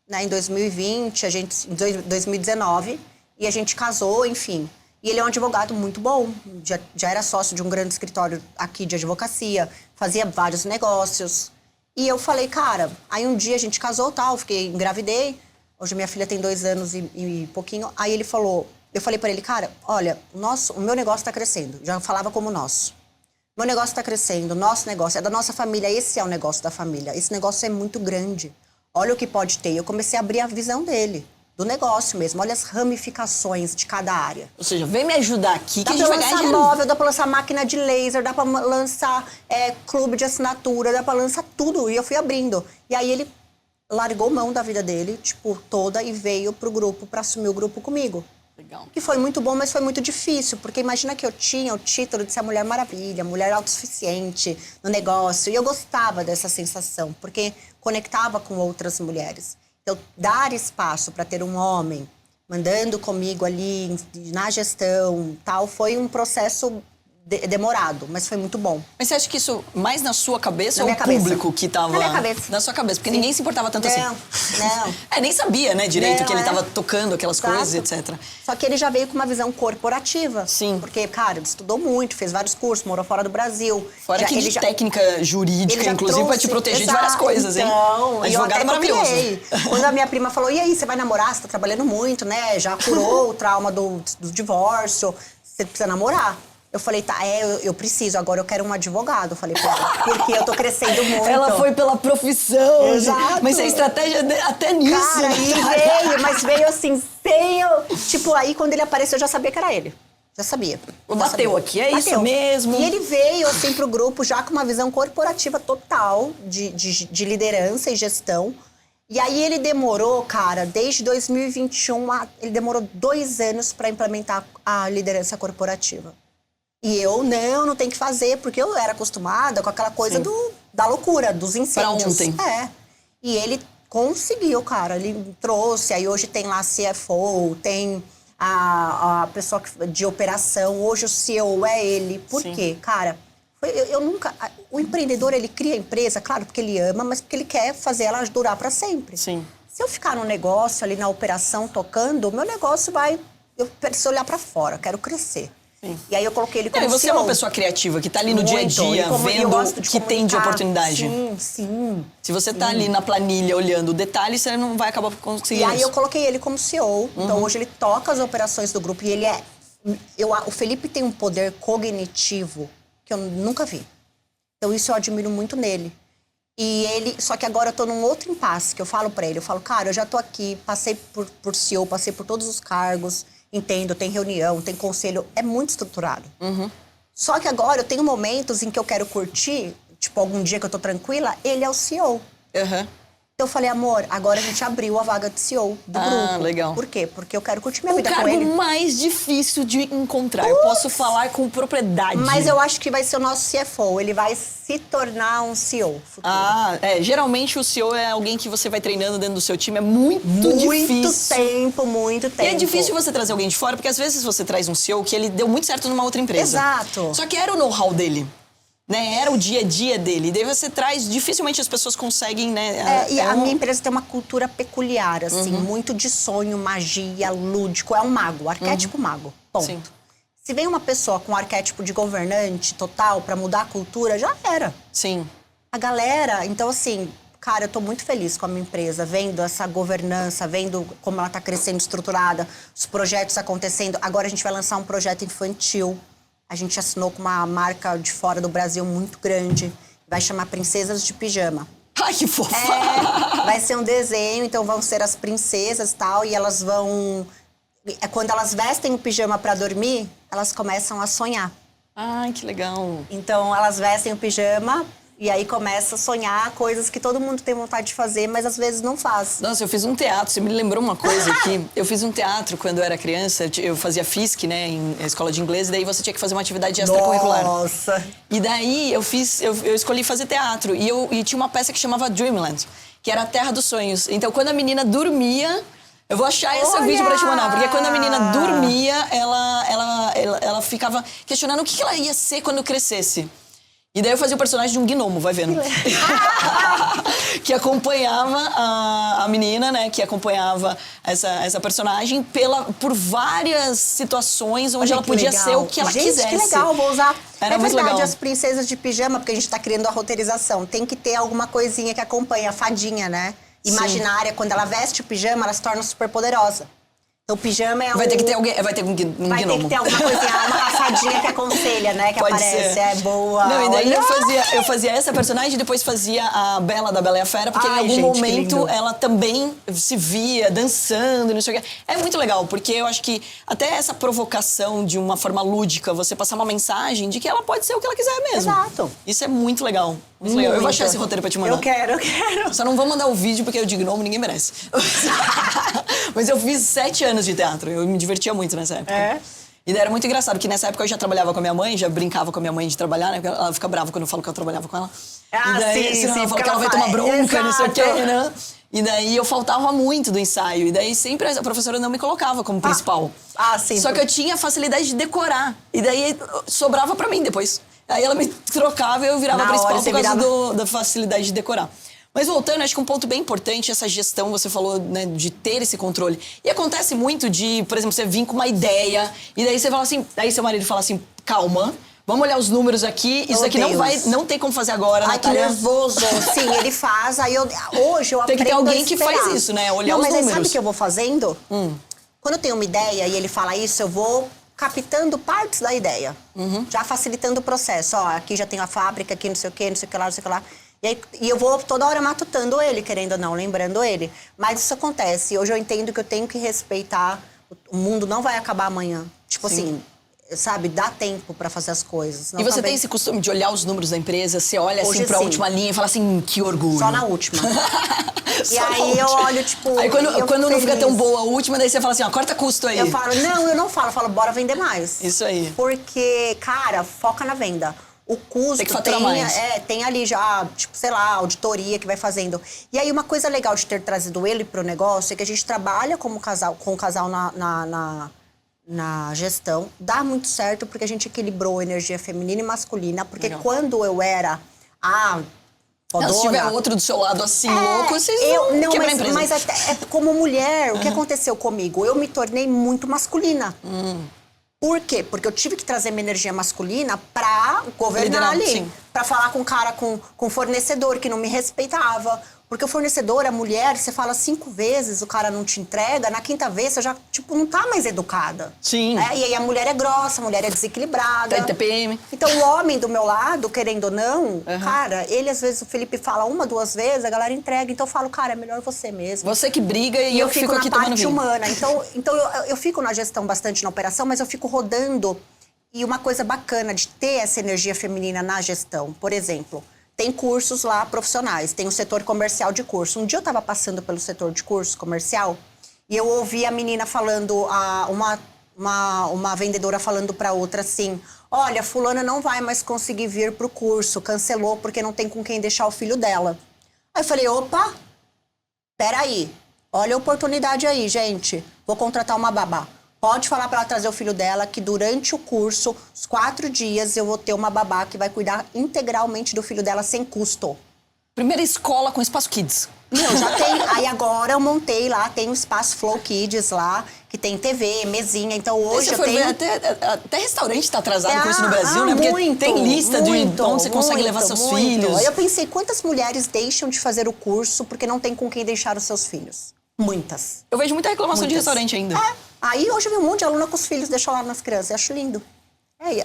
né, em 2020, em 2019, e a gente casou, enfim. E ele é um advogado muito bom, já era sócio de um grande escritório aqui de advocacia, fazia vários negócios. E eu falei, cara, aí um dia a gente casou, tal, engravidei. Hoje minha filha tem 2 anos e pouquinho. Aí ele falou, eu falei pra ele, cara, olha, o meu negócio tá crescendo. Já falava como nosso. Meu negócio tá crescendo, nosso negócio é da nossa família, esse é o negócio da família. Esse negócio é muito grande. Olha o que pode ter. Eu comecei a abrir a visão dele, do negócio mesmo. Olha as ramificações de cada área. Ou seja, vem me ajudar aqui que Dá a gente pra vai ganhar lançar dinheiro. móvel, dá pra lançar máquina de laser, dá pra lançar clube de assinatura, dá pra lançar tudo. E eu fui abrindo. E aí ele largou mão da vida dele, tipo, toda, e veio pro grupo, pra assumir o grupo comigo. Legal. Que foi muito bom, mas foi muito difícil, porque imagina que eu tinha o título de ser a Mulher Maravilha, mulher autossuficiente no negócio, e eu gostava dessa sensação, porque conectava com outras mulheres. Então, dar espaço para ter um homem mandando comigo ali na gestão, tal, foi um processo demorado, mas foi muito bom. Mas você acha que isso mais na sua cabeça Na ou minha o cabeça. público que tava... Na minha cabeça. Na sua cabeça, porque Sim. ninguém se importava tanto assim. Não. Nem sabia, né, direito Não, que ele é. tava tocando aquelas Exato. coisas, etc. Só que ele já veio com uma visão corporativa. Sim. Porque, cara, ele estudou muito, fez vários cursos, morou fora do Brasil. Fora que de técnica Ele jurídica, já inclusive, pra te trouxe- proteger de Exato. várias coisas, hein? Então, e eu Advogado até é maravilhoso. copiei. Quando a minha prima falou, e aí, você vai namorar? Você tá trabalhando muito, né? Já curou o trauma do divórcio, você precisa namorar. Eu falei, tá, eu preciso, agora eu quero um advogado. Eu falei pra ela, porque eu tô crescendo muito. Ela foi pela profissão. Exato. Mas é estratégia até nisso. Cara, né? e veio, mas veio assim, Tipo, aí quando ele apareceu, eu já sabia que era ele. Já sabia. Bateu aqui, é isso mesmo. E ele veio, assim, pro grupo já com uma visão corporativa total de liderança e gestão. E aí ele demorou, cara, desde 2021, ele demorou 2 anos para implementar a liderança corporativa. E eu, não tem que fazer, porque eu era acostumada com aquela coisa da loucura, dos incêndios. Pra ontem. E ele conseguiu, cara, ele trouxe, aí hoje tem lá a CFO, tem a pessoa de operação, hoje o CEO é ele. Por quê? Cara, eu nunca... O empreendedor, ele cria a empresa, claro, porque ele ama, mas porque ele quer fazer ela durar para sempre. Sim. Se eu ficar no negócio, ali na operação, tocando, o meu negócio vai... Eu preciso olhar para fora, eu quero crescer. Sim. E aí eu coloquei ele como E você CEO. é uma pessoa criativa, que tá ali no dia a Muito. dia, E como eu gosto vendo o de que tem de comunicar. oportunidade. Sim. Se você tá ali na planilha olhando o detalhe, você não vai acabar conseguindo E aí isso. eu coloquei ele como CEO. Então hoje ele toca as operações do grupo e ele é... o Felipe tem um poder cognitivo que eu nunca vi. Então isso eu admiro muito nele. E ele... Só que agora eu tô num outro impasse, que eu falo pra ele. Eu falo, cara, eu já tô aqui, passei por CEO, passei por todos os cargos, entendo, tem reunião, tem conselho, é muito estruturado. Só que agora eu tenho momentos em que eu quero curtir, tipo, algum dia que eu tô tranquila, ele é o CEO. Eu falei, amor, agora a gente abriu a vaga de CEO do grupo. Legal. Por quê? Porque eu quero curtir minha vida cargo com ele. mais difícil de encontrar. Eu posso falar com propriedade. Mas eu acho que vai ser o nosso CFO. Ele vai se tornar um CEO futuro. Geralmente o CEO é alguém que você vai treinando dentro do seu time. É muito difícil. Muito tempo. E é difícil você trazer alguém de fora, porque às vezes você traz um CEO que ele deu muito certo numa outra empresa. Exato. Só que era o know-how dele. Né? Era o dia a dia dele. E daí você traz, dificilmente as pessoas conseguem, né? A minha empresa tem uma cultura peculiar, assim, muito de sonho, magia, lúdico. É um mago, arquétipo mago. Ponto. Sim. Se vem uma pessoa com um arquétipo de governante total pra mudar a cultura, já era. Sim. A galera, então assim, cara, eu tô muito feliz com a minha empresa, vendo essa governança, vendo como ela tá crescendo, estruturada, os projetos acontecendo. Agora a gente vai lançar um projeto infantil. A gente assinou com uma marca de fora do Brasil muito grande. Vai chamar Princesas de Pijama. Ai, que fofa! Vai ser um desenho, então vão ser as princesas e tal. E elas vão... Quando elas vestem o pijama pra dormir, elas começam a sonhar. Ai, que legal. Então, elas vestem o pijama... E aí começa a sonhar coisas que todo mundo tem vontade de fazer, mas às vezes não faz. Nossa, eu fiz um teatro. Você me lembrou uma coisa aqui. Eu fiz um teatro quando eu era criança. Eu fazia FISC, né, em escola de inglês. E daí você tinha que fazer uma atividade extracurricular. Nossa! E daí eu escolhi fazer teatro. E tinha uma peça que chamava Dreamland, que era a Terra dos Sonhos. Então, quando a menina dormia... Eu vou achar esse vídeo pra te mandar. Porque quando a menina dormia, ela ficava questionando o que ela ia ser quando crescesse. E daí eu fazia o personagem de um gnomo, vai vendo. Que acompanhava a menina, né? Que acompanhava essa personagem por várias situações onde ela podia ser o que ela quisesse. Gente, que legal, vou usar. Era muito verdade, legal. As princesas de pijama, porque a gente tá criando a roteirização. Tem que ter alguma coisinha que acompanha, a fadinha, né? Imaginária, quando ela veste o pijama, ela se torna super poderosa. Então, o pijama é Vai ter que ter alguém, vai ter um gnomo. Vai ter que ter alguma coisinha, uma fadinha que aconselha, né? Que Pode aparece, ser. é boa. Não, e daí eu fazia essa personagem e depois fazia a Bela da Bela e a Fera, porque em algum momento ela também se via dançando, não sei o quê. É muito legal, porque eu acho que até essa provocação de uma forma lúdica, você passar uma mensagem de que ela pode ser o que ela quiser mesmo. Exato. Isso é muito legal. Muito legal. Eu vou achar esse roteiro pra te mandar. Eu quero. Só não vou mandar o vídeo porque eu de gnomo ninguém merece. Mas eu fiz 7 anos de teatro. Eu me divertia muito nessa época. E daí era muito engraçado, porque nessa época eu já trabalhava com a minha mãe, já brincava com a minha mãe de trabalhar, né? Porque ela fica brava quando eu falo que eu trabalhava com ela. E daí, ela fala que ela vai tomar bronca, não sei o quê, né? E daí eu faltava muito do ensaio. E daí sempre a professora não me colocava como principal. Sim. Só que eu tinha facilidade de decorar. E daí sobrava pra mim depois. Aí ela me trocava e eu virava principal por causa da facilidade de decorar. Mas voltando, acho que um ponto bem importante, essa gestão, você falou, né, de ter esse controle. E acontece muito de, por exemplo, você vir com uma ideia, e daí você fala assim, aí seu marido fala assim, calma, vamos olhar os números aqui, isso aqui não tem como fazer agora, Ai, Natália. que nervoso. Sim, ele faz, aí hoje eu aprendo a Tem que ter alguém que faz isso, né, olhar os números. Mas sabe o que eu vou fazendo? Quando eu tenho uma ideia e ele fala isso, eu vou captando partes da ideia. Já facilitando o processo. Ó, aqui já tem a fábrica, aqui não sei o que, não sei o que lá, não sei o que lá. E eu vou toda hora matutando ele, querendo ou não, lembrando ele. Mas isso acontece. Hoje eu entendo que eu tenho que respeitar. O mundo não vai acabar amanhã. Tipo assim, sabe? Dá tempo pra fazer as coisas. E você tem esse costume de olhar os números da empresa? Você olha assim pra última linha e fala assim, que orgulho. Só na última. E aí eu olho, tipo... Aí quando não fica tão boa a última, daí você fala assim, ó, corta custo aí. Eu falo, não, eu não falo. Eu falo, bora vender mais. Isso aí. Porque, cara, foca na venda. O custo tem que faturar mais. Tem ali já, tipo, sei lá, auditoria que vai fazendo. E aí uma coisa legal de ter trazido ele pro negócio é que a gente trabalha com o casal na gestão. Dá muito certo porque a gente equilibrou a energia feminina e masculina. Porque legal. Quando eu era fodona, se tiver outro do seu lado assim, louco, vocês vão quebrar a empresa. Mas como mulher, o que aconteceu comigo? Eu me tornei muito masculina. Por quê? Porque eu tive que trazer minha energia masculina pra governar ali. Sim. Pra falar com um cara, com fornecedor que não me respeitava. Porque o fornecedor, a mulher, você fala 5 vezes, o cara não te entrega, na 5ª vez você já, tipo, não tá mais educada. Sim. E aí a mulher é grossa, a mulher é desequilibrada. Tem TPM. Então o homem do meu lado, querendo ou não, cara, ele às vezes, o Felipe fala 1, 2 vezes, a galera entrega. Então eu falo, cara, é melhor você mesmo. Você que briga e eu fico aqui tomando vinho. Eu fico na parte humana. Então eu fico na gestão bastante na operação, mas eu fico rodando. E uma coisa bacana de ter essa energia feminina na gestão, por exemplo... tem cursos lá profissionais, tem o setor comercial de curso. Um dia eu estava passando pelo setor de curso comercial e eu ouvi a menina falando, uma vendedora falando para outra assim, olha, fulana não vai mais conseguir vir pro curso, cancelou porque não tem com quem deixar o filho dela. Aí eu falei, opa, peraí, olha a oportunidade aí, gente, vou contratar uma babá. Pode falar para ela trazer o filho dela, que durante o curso, os 4 dias, eu vou ter uma babá que vai cuidar integralmente do filho dela sem custo. Primeira escola com espaço kids. Meu, já tem. Aí agora eu montei lá, tem o espaço Flow Kids lá, que tem TV, mesinha. Então hoje eu tenho... Até restaurante tá atrasado com isso no Brasil, né? Porque muito, tem lista de onde você consegue levar seus filhos. Aí eu pensei, quantas mulheres deixam de fazer o curso porque não tem com quem deixar os seus filhos? Muitas. Eu vejo muita reclamação de restaurante ainda. Aí hoje eu vi um monte de aluna com os filhos, deixam lá nas crianças. Eu acho lindo.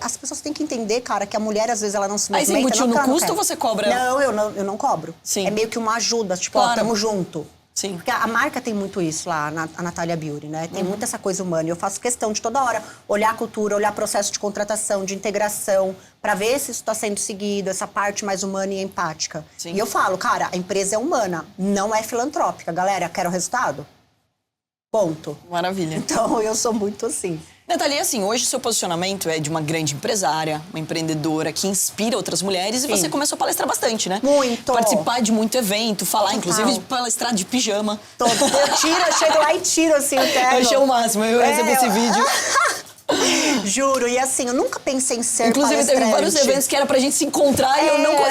As pessoas têm que entender, cara, que a mulher, às vezes, ela não se movimenta. Aí você embutiu no custo quer. ou você cobra? Não, eu não cobro. Sim. É meio que uma ajuda, tipo, claro. ó, tamo junto. Sim. Porque a marca tem muito isso lá, a Natália Beauty, né? Tem muito essa coisa humana. E eu faço questão de toda hora olhar a cultura, olhar processo de contratação, de integração, pra ver se isso está sendo seguido, essa parte mais humana e empática. Sim. E eu falo, cara, a empresa é humana, não é filantrópica. Galera, quero o resultado? Ponto. Maravilha. Então, eu sou muito assim. Nathalie, assim, hoje o seu posicionamento é de uma grande empresária, uma empreendedora que inspira outras mulheres. E você começou a palestrar bastante, né? Muito. Participar de muito evento, falar, Total. inclusive, de palestrar de pijama. Eu chego lá e tiro, assim, o terno. Eu achei o máximo, eu recebi esse vídeo. Juro, e assim, eu nunca pensei em ser Inclusive, palestrante. teve vários eventos que era pra gente se encontrar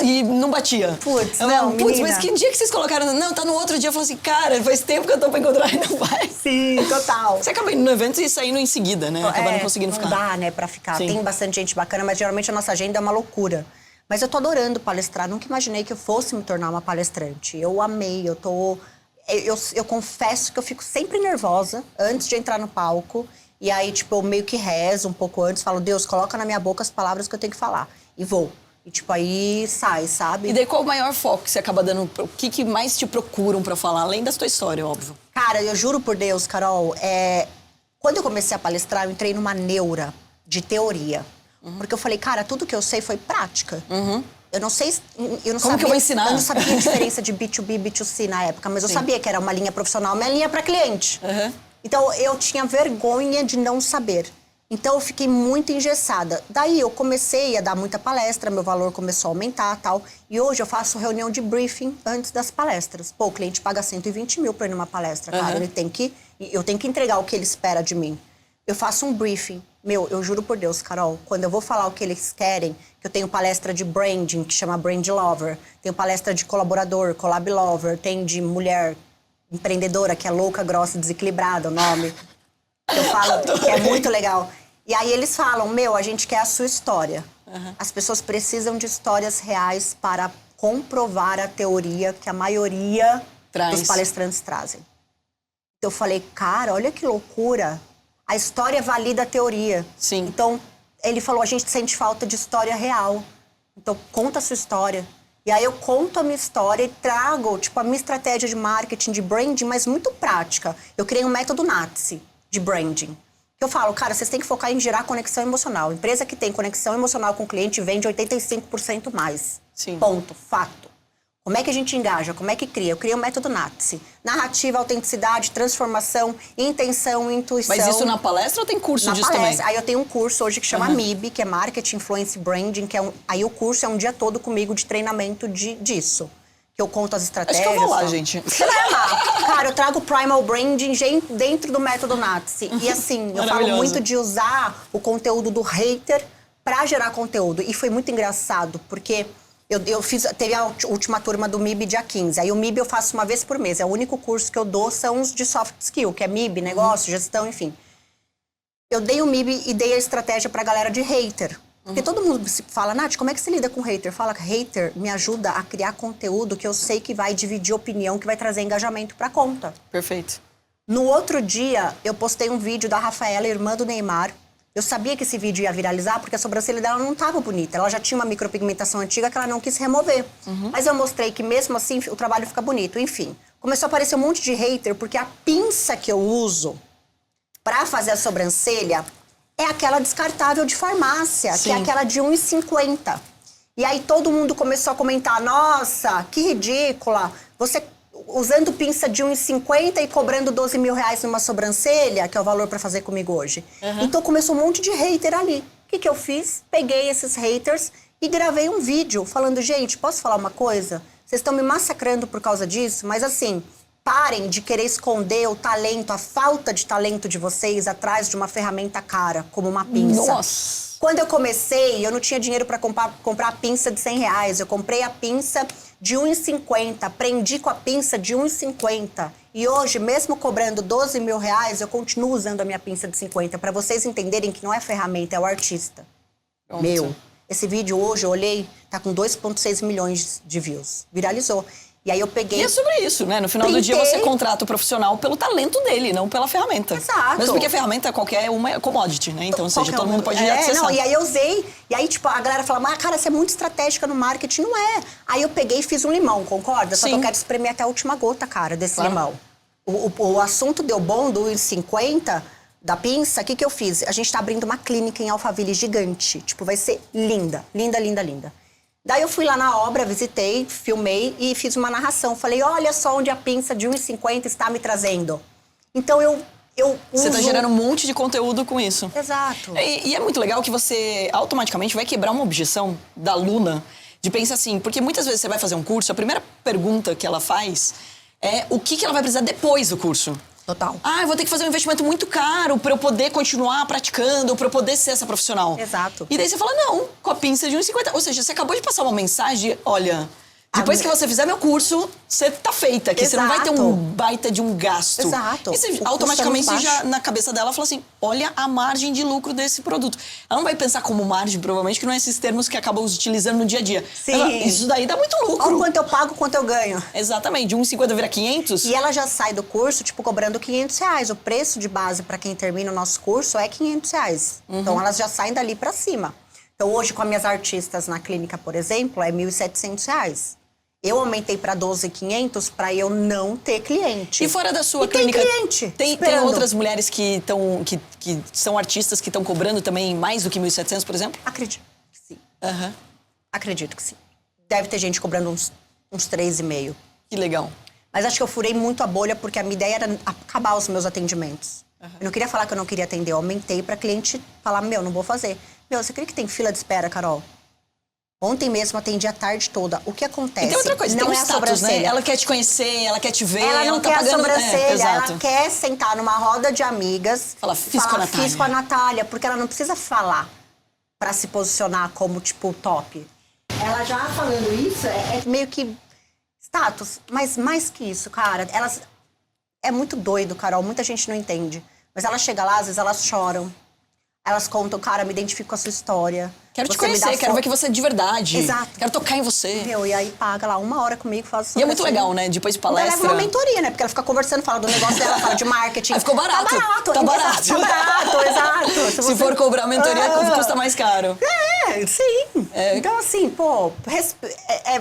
e não batia. Putz, Putz, menina. mas que dia que vocês colocaram? Não, tá no outro dia. Eu falei assim, cara, faz tempo que eu tô pra encontrar e não vai. Sim, total. Você acaba indo no evento e saindo em seguida, né? Acaba não conseguindo ficar. Não dá, né, pra ficar. Sim. Tem bastante gente bacana, mas geralmente a nossa agenda é uma loucura. Mas eu tô adorando palestrar. Nunca imaginei que eu fosse me tornar uma palestrante. Eu amei, eu confesso que eu fico sempre nervosa antes de entrar no palco. E aí, tipo, eu meio que rezo um pouco antes, falo, Deus, coloca na minha boca as palavras que eu tenho que falar. E vou. E, tipo, aí sai, sabe? E daí, qual o maior foco que você acaba dando? O que mais te procuram pra falar? Além da sua história, óbvio. Cara, eu juro por Deus, Carol, quando eu comecei a palestrar, eu entrei numa neura de teoria. Porque eu falei, cara, tudo que eu sei foi prática. Eu não sei... Como que eu vou ensinar? Eu não sabia a diferença de B2B e B2C na época, mas eu sabia que era uma linha profissional, uma linha pra cliente. Então, eu tinha vergonha de não saber. Então, eu fiquei muito engessada. Daí, eu comecei a dar muita palestra, meu valor começou a aumentar e tal. E hoje, eu faço reunião de briefing antes das palestras. Pô, o cliente paga 120 mil pra ir numa palestra, cara. Eu tenho que entregar o que ele espera de mim. Eu faço um briefing. Meu, eu juro por Deus, Carol, quando eu vou falar o que eles querem, que eu tenho palestra de branding, que chama Brand Lover, tenho palestra de colaborador, Collab Lover, tem de mulher empreendedora, que é louca, grossa, desequilibrada, o nome. Eu falo que é muito legal. E aí eles falam, meu, a gente quer a sua história. As pessoas precisam de histórias reais para comprovar a teoria que a maioria dos palestrantes trazem. Eu falei, cara, olha que loucura. A história valida a teoria. Sim. Então, ele falou, a gente sente falta de história real. Então, conta a sua história. E aí eu conto a minha história e trago, tipo, a minha estratégia de marketing, de branding, mas muito prática. Eu criei um método NATSE de branding. Eu falo, cara, vocês têm que focar em gerar conexão emocional. Empresa que tem conexão emocional com o cliente vende 85% mais. Sim. Ponto. Fato. Como é que a gente engaja? Como é que cria? Eu criei o método NATSE. Narrativa, autenticidade, transformação, intenção, intuição. Mas isso na palestra ou tem curso disso também? Aí eu tenho um curso hoje que chama MIB, que é Marketing, Influence Branding, que é aí o curso é um dia todo comigo de treinamento disso. Que eu conto as estratégias. Acho que eu vou lá, gente. Você vai amar. Cara, eu trago Primal Branding dentro do método NATSE. E assim, eu falo muito de usar o conteúdo do hater pra gerar conteúdo. E foi muito engraçado, porque... teve a última turma do MIB dia 15. Aí o MIB eu faço uma vez por mês. É o único curso que eu dou, são os de soft skill, que é MIB, negócio, gestão, enfim. Eu dei o MIB e dei a estratégia pra galera de hater. Porque todo mundo fala, Nath, como é que você lida com hater? Fala que hater me ajuda a criar conteúdo que eu sei que vai dividir opinião, que vai trazer engajamento pra conta. Perfeito. No outro dia, eu postei um vídeo da Rafaela, irmã do Neymar. Eu sabia que esse vídeo ia viralizar porque a sobrancelha dela não estava bonita. Ela já tinha uma micropigmentação antiga que ela não quis remover. Mas eu mostrei que mesmo assim o trabalho fica bonito. Enfim, começou a aparecer um monte de hater porque a pinça que eu uso pra fazer a sobrancelha é aquela descartável de farmácia, que é aquela de R$1,50. E aí todo mundo começou a comentar, nossa, que ridícula, você usando pinça de 1,50 e cobrando 12 mil reais numa sobrancelha, que é o valor pra fazer comigo hoje. Então começou um monte de hater ali. O que eu fiz? Peguei esses haters e gravei um vídeo falando, gente, posso falar uma coisa? Vocês estão me massacrando por causa disso, mas assim, parem de querer esconder o talento, a falta de talento de vocês atrás de uma ferramenta cara, como uma pinça. Nossa! Quando eu comecei, eu não tinha dinheiro para comprar a pinça de 100 reais. Eu comprei a pinça de 1,50. Aprendi com a pinça de 1,50. E hoje, mesmo cobrando 12 mil reais, eu continuo usando a minha pinça de 50. Para vocês entenderem que não é ferramenta, é o artista. Pronto. Meu, esse vídeo hoje, eu olhei, tá com 2,6 milhões de views. Viralizou. E aí eu peguei... E é sobre isso, né? No final do dia você contrata o profissional pelo talento dele, não pela ferramenta. Exato. Mesmo porque a ferramenta qualquer uma é commodity, né? Então, ou seja, todo mundo pode acessar. Não, e aí eu usei, e aí tipo, a galera fala, mas cara, você é muito estratégica no marketing. Não é. Aí eu peguei e fiz um limão, concorda? Só que eu quero espremer até a última gota, cara, desse limão. O assunto deu bom do 1,50 da pinça, o que eu fiz? A gente tá abrindo uma clínica em Alphaville gigante. Tipo, vai ser linda, linda, linda, linda. Daí eu fui lá na obra, visitei, filmei e fiz uma narração. Falei, olha só onde a pinça de 1,50 está me trazendo. Então eu uso... Você tá gerando um monte de conteúdo com isso. Exato. E é muito legal que você automaticamente vai quebrar uma objeção da aluna de pensar assim, porque muitas vezes você vai fazer um curso, a primeira pergunta que ela faz é o que ela vai precisar depois do curso. Total. Ah, eu vou ter que fazer um investimento muito caro pra eu poder continuar praticando, pra eu poder ser essa profissional. Exato. E daí você fala, não, com a pinça de 1,50. Ou seja, você acabou de passar uma mensagem, olha, depois que você fizer meu curso, você tá feita. Que você não vai ter um baita de um gasto. Exato. E você automaticamente já na cabeça dela fala assim, olha a margem de lucro desse produto. Ela não vai pensar como margem, provavelmente, que não é esses termos que acabam utilizando no dia a dia. Sim. Ela, isso daí dá muito lucro. Olha quanto eu pago, quanto eu ganho. Exatamente, de 1,50 vira 500. E ela já sai do curso, tipo, cobrando 500 reais. O preço de base para quem termina o nosso curso é 500 reais. Então, elas já saem dali para cima. Então, hoje, com as minhas artistas na clínica, por exemplo, é 1.700 reais. Eu aumentei para 12.500 para eu não ter cliente. E fora da sua e clínica, tem cliente tem outras mulheres que são artistas que estão cobrando também mais do que 1.700, por exemplo? Acredito que sim. Aham. Acredito que sim. Deve ter gente cobrando uns 3,5. Que legal. Mas acho que eu furei muito a bolha porque a minha ideia era acabar os meus atendimentos. Eu não queria falar que eu não queria atender. Eu aumentei para cliente falar, meu, não vou fazer. Meu, você crê que tem fila de espera, Carol? Ontem mesmo atendi a tarde toda. O que acontece? E tem outra coisa, não tem um é a status, sobrancelha. né? Ela quer te conhecer, ela quer te ver, Ela não tá quer pagando... a sobrancelha, exato. ela quer sentar numa roda de amigas. Fala, fiz com a Natália. Fiz com a Natália, porque ela não precisa falar pra se posicionar como, tipo, top. Ela já falando isso, é meio que status. Mas mais que isso, cara, elas... É muito doido, Carol, muita gente não entende. Mas ela chega lá, às vezes elas choram. Elas contam, cara, me identifico com a sua história. Quero te conhecer, quero ver que você é de verdade. Exato. Quero tocar em você. Meu, e aí paga lá 1 hora comigo, faz... E é muito legal, né? Depois de palestra... Ela leva uma mentoria, né? Porque ela fica conversando, fala do negócio dela, fala de marketing. Aí ficou barato. Tá barato. Tá barato. Tá barato, exato. Se for cobrar mentoria, custa mais caro. Sim. Então, assim, pô,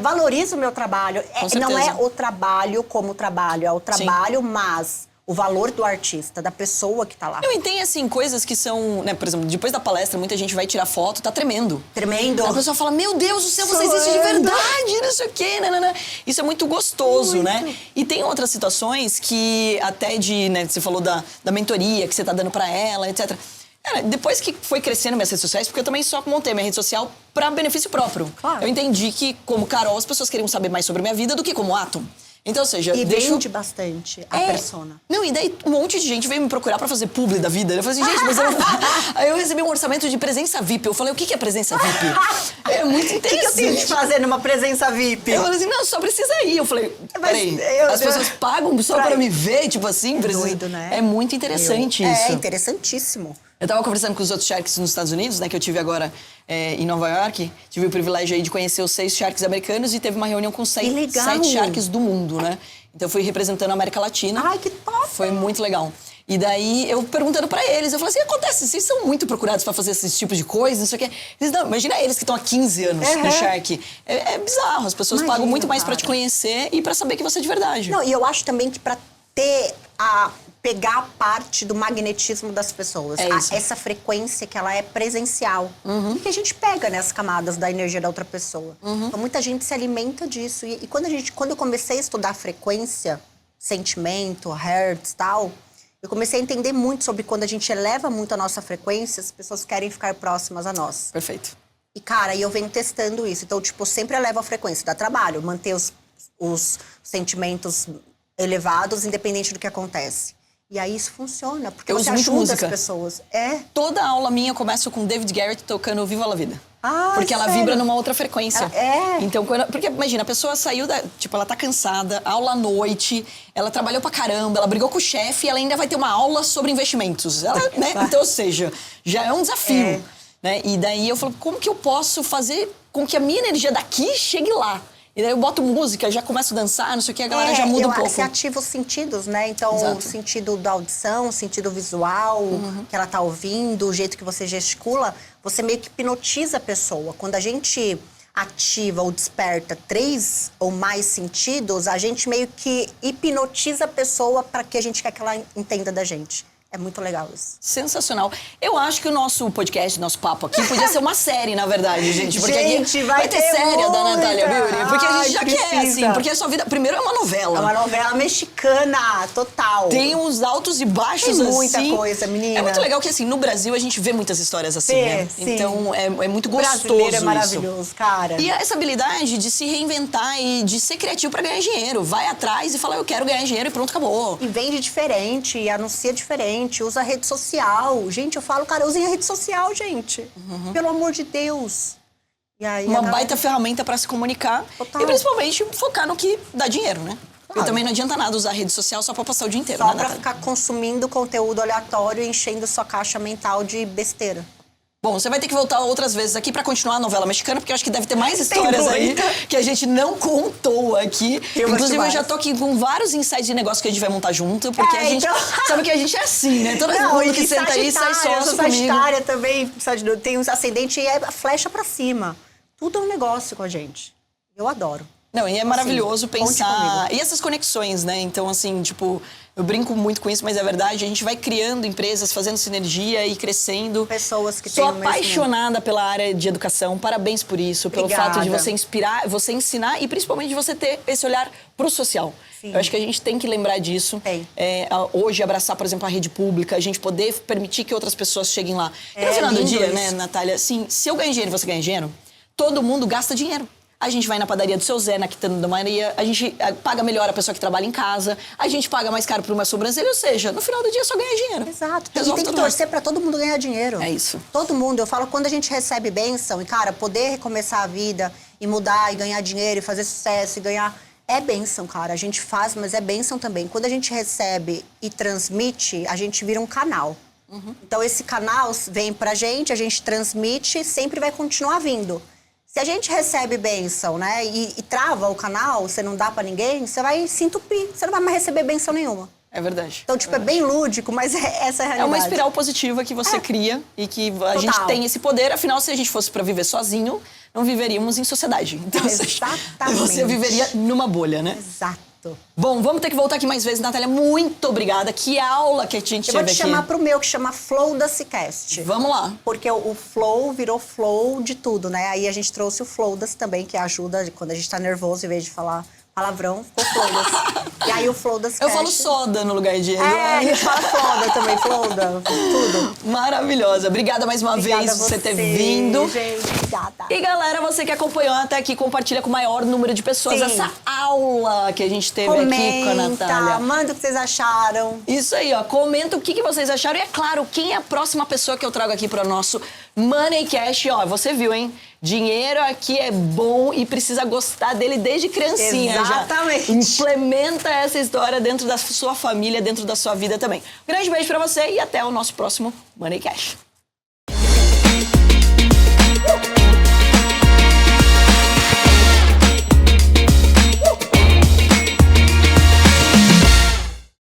valoriza o meu trabalho. Não é o trabalho como trabalho, é o trabalho, mas... O valor do artista, da pessoa que tá lá. Eu entendo, assim, coisas que são... Né, por exemplo, depois da palestra, muita gente vai tirar foto, tá tremendo. Tremendo. A pessoa fala, meu Deus do céu, você existe de verdade, não sei o quê, nanana. Isso é muito gostoso, né? E tem outras situações que até né, você falou da mentoria que você tá dando pra ela, etc. Cara, depois que foi crescendo minhas redes sociais, porque eu também só montei minha rede social pra benefício próprio. Claro. Eu entendi que, como Carol, as pessoas queriam saber mais sobre minha vida do que como Atom. Então, ou seja, E vende bastante a persona. Não, e daí um monte de gente veio me procurar pra fazer publi da vida. Eu falei assim, gente, mas eu não... Aí eu recebi um orçamento de presença VIP. Eu falei, o que é presença VIP? É muito interessante. O que eu tenho de fazer numa presença VIP? Eu falei assim, não, só precisa ir. Eu falei, peraí, as pessoas pagam só pra me ver, tipo assim? Doido, né? É muito interessante isso. É interessantíssimo. Eu tava conversando com os outros Sharks nos Estados Unidos, né? Que eu tive agora em Nova York. Tive o privilégio aí de conhecer os 6 Sharks americanos e teve uma reunião com 7 Sharks do mundo, né? Então eu fui representando a América Latina. Ai, que top! Foi muito legal. E daí, eu perguntando pra eles, eu falei assim, acontece, vocês são muito procurados pra fazer esses tipos de coisas, não sei o quê. Eles, não, imagina eles que estão há 15 anos no Shark. É bizarro, as pessoas pagam muito mais pra te conhecer e pra saber que você é de verdade. Não, e eu acho também que pra ter pegar a parte do magnetismo das pessoas. É isso. Essa frequência que ela é presencial. E que a gente pega nessas camadas da energia da outra pessoa. Então, muita gente se alimenta disso. E quando eu comecei a estudar frequência, sentimento, hertz e tal, eu comecei a entender muito sobre quando a gente eleva muito a nossa frequência, as pessoas querem ficar próximas a nós. Perfeito. E, cara, eu venho testando isso. Então, tipo, eu sempre elevo a frequência. Dá trabalho manter os sentimentos elevados, independente do que acontece. E aí isso funciona, porque você ajuda as pessoas. Toda aula minha começa com David Garrett tocando Viva la Vida. Porque ela sério? vibra numa outra frequência. Então, porque imagina, a pessoa saiu tipo, ela tá cansada, aula à noite, ela trabalhou pra caramba, ela brigou com o chefe e ela ainda vai ter uma aula sobre investimentos. Né? Então, ou seja, já é um desafio. Né? E daí eu falo, como que eu posso fazer com que a minha energia daqui chegue lá? E daí eu boto música, já começo a dançar, não sei o que, a galera já muda um pouco. Você ativa os sentidos, né? Então, o sentido da audição, o sentido visual, que ela tá ouvindo, o jeito que você gesticula, você meio que hipnotiza a pessoa. Quando a gente ativa ou desperta 3 ou mais sentidos, a gente meio que hipnotiza a pessoa para que a gente quer que ela entenda da gente. É muito legal isso. Sensacional. Eu acho que o nosso podcast, nosso papo aqui, podia ser uma série, na verdade, gente. Porque gente, aqui vai ter série da Natália Beauty. Porque a gente já precisa. quer, assim. Porque a sua vida, primeiro, é uma novela. É uma novela mexicana, total. Tem uns altos e baixos, Tem assim. muita coisa, menina. É muito legal que, assim, no Brasil, a gente vê muitas histórias assim, né? Sim. Então, é muito gostoso brasileiro é isso. maravilhoso, cara. E essa habilidade de se reinventar e de ser criativo pra ganhar dinheiro. Vai atrás e fala, eu quero ganhar dinheiro e pronto, acabou. E vende diferente, e anuncia diferente, usa a rede social. Gente, eu falo, cara, usem a rede social, gente. Pelo amor de Deus. E aí, uma baita ferramenta pra se comunicar. Total. E principalmente focar no que dá dinheiro, né? Claro. E também não adianta nada usar a rede social só pra passar o dia inteiro, Só né, pra Natália? ficar consumindo conteúdo aleatório e enchendo sua caixa mental de besteira. Bom, você vai ter que voltar outras vezes aqui pra continuar a novela mexicana, porque eu acho que deve ter mais histórias aí que a gente não contou aqui. Inclusive, eu já tô aqui com vários insights de negócio que a gente vai montar junto, porque a gente sabe que a gente é assim, né? Todo mundo que senta aí sai sócio comigo. Sagitária também, tem uns ascendentes e é flecha pra cima. Tudo é um negócio com a gente. Eu adoro. Não, e é maravilhoso pensar... comigo. E essas conexões, né? Então, assim, tipo... Eu brinco muito com isso, mas é verdade. A gente vai criando empresas, fazendo sinergia e crescendo. Pessoas que Sou têm o mesmo... apaixonada pela área de educação. Parabéns por isso. Pelo Obrigada. fato de você inspirar, você ensinar e principalmente de você ter esse olhar pro social. Sim. Eu acho que a gente tem que lembrar disso. Tem. Hoje, abraçar, por exemplo, a rede pública. A gente poder permitir que outras pessoas cheguem lá. E no É final do lindo dia, isso. né, Natália? Assim, se eu ganho dinheiro e você ganha dinheiro, todo mundo gasta dinheiro. A gente vai na padaria do seu Zé, na Quitanda da Maria, a gente paga melhor a pessoa que trabalha em casa, a gente paga mais caro por uma sobrancelha, ou seja, no final do dia só ganha dinheiro. Exato. Resolve E tem que tudo. torcer pra todo mundo ganhar dinheiro. É isso. Todo mundo. Eu falo, quando a gente recebe bênção, e cara, poder recomeçar a vida e mudar e ganhar dinheiro e fazer sucesso e ganhar... É bênção, cara. A gente faz, mas é bênção também. Quando a gente recebe e transmite, a gente vira um canal. Então, esse canal vem pra gente, a gente transmite, sempre vai continuar vindo. Se a gente recebe bênção, né, e trava o canal, você não dá pra ninguém, você vai se entupir. Você não vai mais receber bênção nenhuma. É verdade. Então, tipo, é bem lúdico, mas essa é a realidade. É uma espiral positiva que você cria e que a gente tem esse poder. Afinal, se a gente fosse pra viver sozinho, não viveríamos em sociedade. Então, Exatamente. você viveria numa bolha, né? Exato. Bom, vamos ter que voltar aqui mais vezes. Natália, muito obrigada. Que aula que a gente Eu vou teve te aqui. chamar pro meu, que chama Flow da Cicast. Vamos lá. Porque o flow virou flow de tudo, né? Aí a gente trouxe o Flowdas também, que ajuda quando a gente tá nervoso, em vez de falar palavrão, ficou Flowdas. E aí o Flowdas Eu falo soda no lugar de... a gente fala Floda também, Flowda, tudo. Maravilhosa. Obrigada mais uma Obrigada vez a por você ter vindo. Gente, obrigada. E galera, você que acompanhou até aqui, compartilha com o maior número de pessoas Sim. essa aula que a gente teve aqui com a Natália. Manda o que vocês acharam. Isso aí, ó. Comenta o que vocês acharam. E é claro, quem é a próxima pessoa que eu trago aqui para o nosso Money Cash? Ó, você viu, hein? Dinheiro aqui é bom e precisa gostar dele desde criancinha. Exatamente. Já implementa essa história dentro da sua família, dentro da sua vida também. Um grande beijo para você e até o nosso próximo Money Cash.